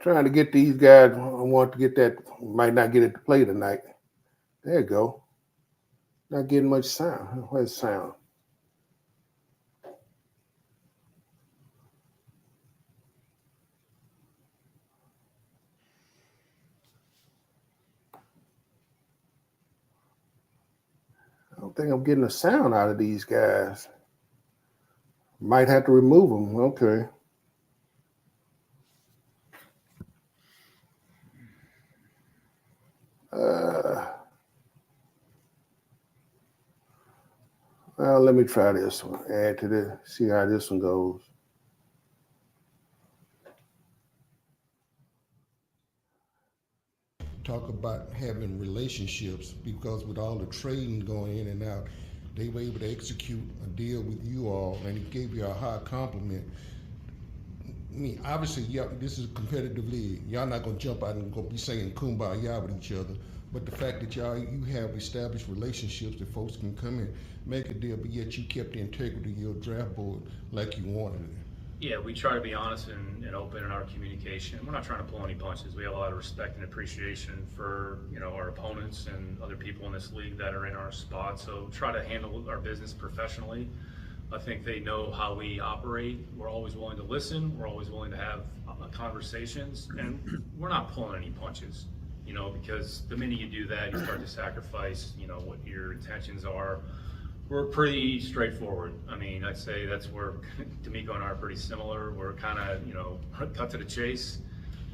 Trying to get these guys. I want to get that. Might not get it to play tonight. There you go. Not getting much sound. Where's the sound? I don't think I'm getting a sound out of these guys. Might have to remove them. Okay. Well, let me try this one. Add to this. See how this one goes. Talk about having relationships, because with all the trading going in and out, they were able to execute a deal with you all, and he gave you a high compliment. I mean, obviously, yeah, this is a competitive league. Y'all not gonna jump out and go be saying kumbaya with each other. But the fact that you have established relationships that folks can come in, make a deal, but yet you kept the integrity of your draft board like you wanted it. Yeah, we try to be honest and open in our communication. We're not trying to pull any punches. We have a lot of respect and appreciation for our opponents and other people in this league that are in our spot. So try to handle our business professionally. I think they know how we operate. We're always willing to listen. We're always willing to have conversations, and we're not pulling any punches. Because the minute you do that, you start to sacrifice, what your intentions are. We're pretty straightforward. I mean, I'd say that's where D'Amico and I are pretty similar. We're kind of, cut to the chase.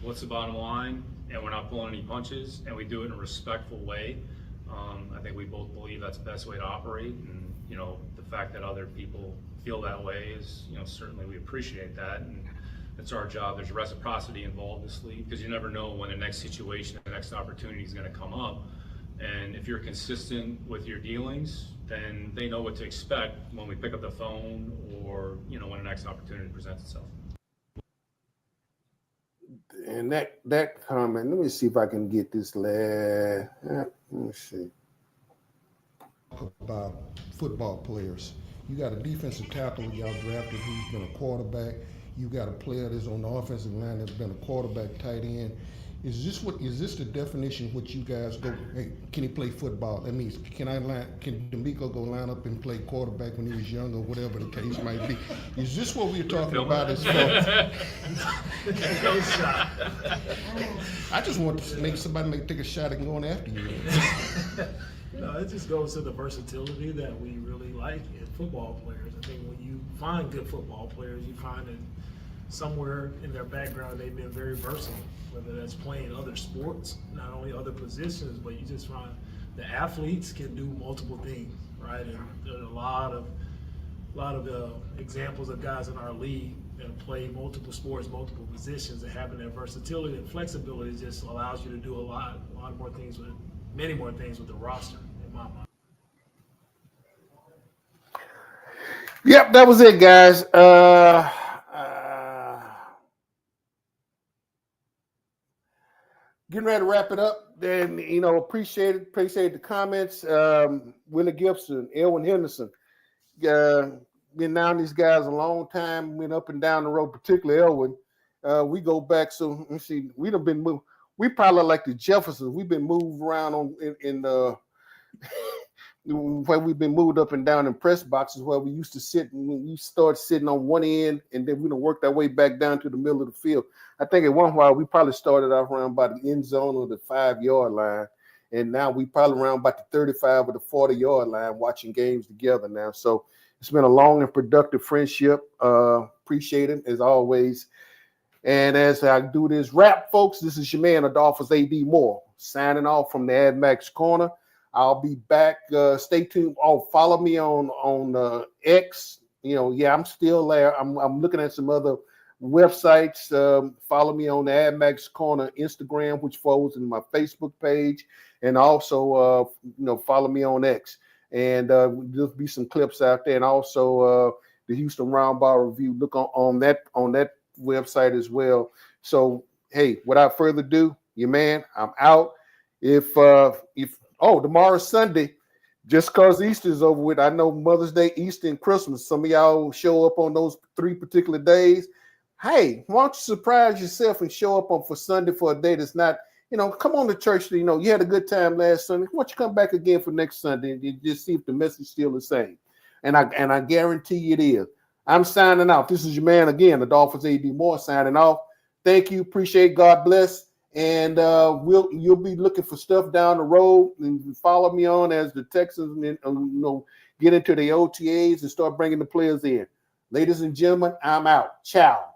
What's the bottom line? And we're not pulling any punches, and we do it in a respectful way. I think we both believe that's the best way to operate, and the fact that other people feel that way is, certainly we appreciate that, and it's our job. There's reciprocity involved in this league, because you never know when the next situation, the next opportunity is going to come up. And if you're consistent with your dealings, then they know what to expect when we pick up the phone or, when the next opportunity presents itself. And that comment, let me see if I can get this last. Let me see. About football players. You got a defensive tackle y'all drafted who's been a quarterback. You got a player that's on the offensive line that's been a quarterback, tight end. Is this the definition of what you guys go, hey, can he play football? That means can D'Amico go line up and play quarterback when he was young or whatever the case might be? Is this what we're talking about as well? No shot. I just want to make somebody take a shot at going after you. No, it just goes to the versatility that we really like in football players. I think when you find good football players, you find that somewhere in their background they've been very versatile, whether that's playing other sports, not only other positions, but you just find the athletes can do multiple things, right? And there's a lot of examples of guys in our league that play multiple sports, multiple positions, and having that versatility and flexibility just allows you to do a lot more things with many more things with the roster, in my mind. Yep, that was it, guys. Getting ready to wrap it up. Then, appreciate the comments. Willie Gibson, Elwin Henderson. Been down these guys a long time, went up and down the road, particularly Elwin. We go back, so let's see, we've been moved. We probably like the Jeffersons. We've been moved around in where we've been moved up and down in press boxes where we used to sit, and we start sitting on one end, and then we don't work our way back down to the middle of the field. I think at one while we probably started off around by the end zone or the 5-yard line, and now we probably around about the 35 or the 40-yard line watching games together now. So it's been a long and productive friendship. Appreciate it as always. And as I do this wrap, folks, this is your man, Adolphus A.D. Moore, signing off from the Ad Max Corner. I'll be back. Stay tuned. Oh, follow me on X. I'm still there. I'm looking at some other websites. Follow me on the Ad Max Corner Instagram, which follows in my Facebook page, and also follow me on X. And there'll be some clips out there, and also the Houston Roundball Review. Look on that website as well. So hey, without further ado, your man, I'm out. If tomorrow's Sunday, just because Easter's over with, I know Mother's Day, Easter, and Christmas, some of y'all show up on those 3 particular days. Hey, why don't you surprise yourself and show up for Sunday for a day that's not, come on to church. You had a good time last Sunday. Why don't you come back again for next Sunday and just see if the message is still the same? And I guarantee you it is. I'm signing off. This is your man again, Adolphus A.D. Moore, signing off. Thank you. Appreciate. God bless. And you'll be looking for stuff down the road, and follow me on as the Texans get into the OTAs and start bringing the players in. Ladies and gentlemen, I'm out. Ciao.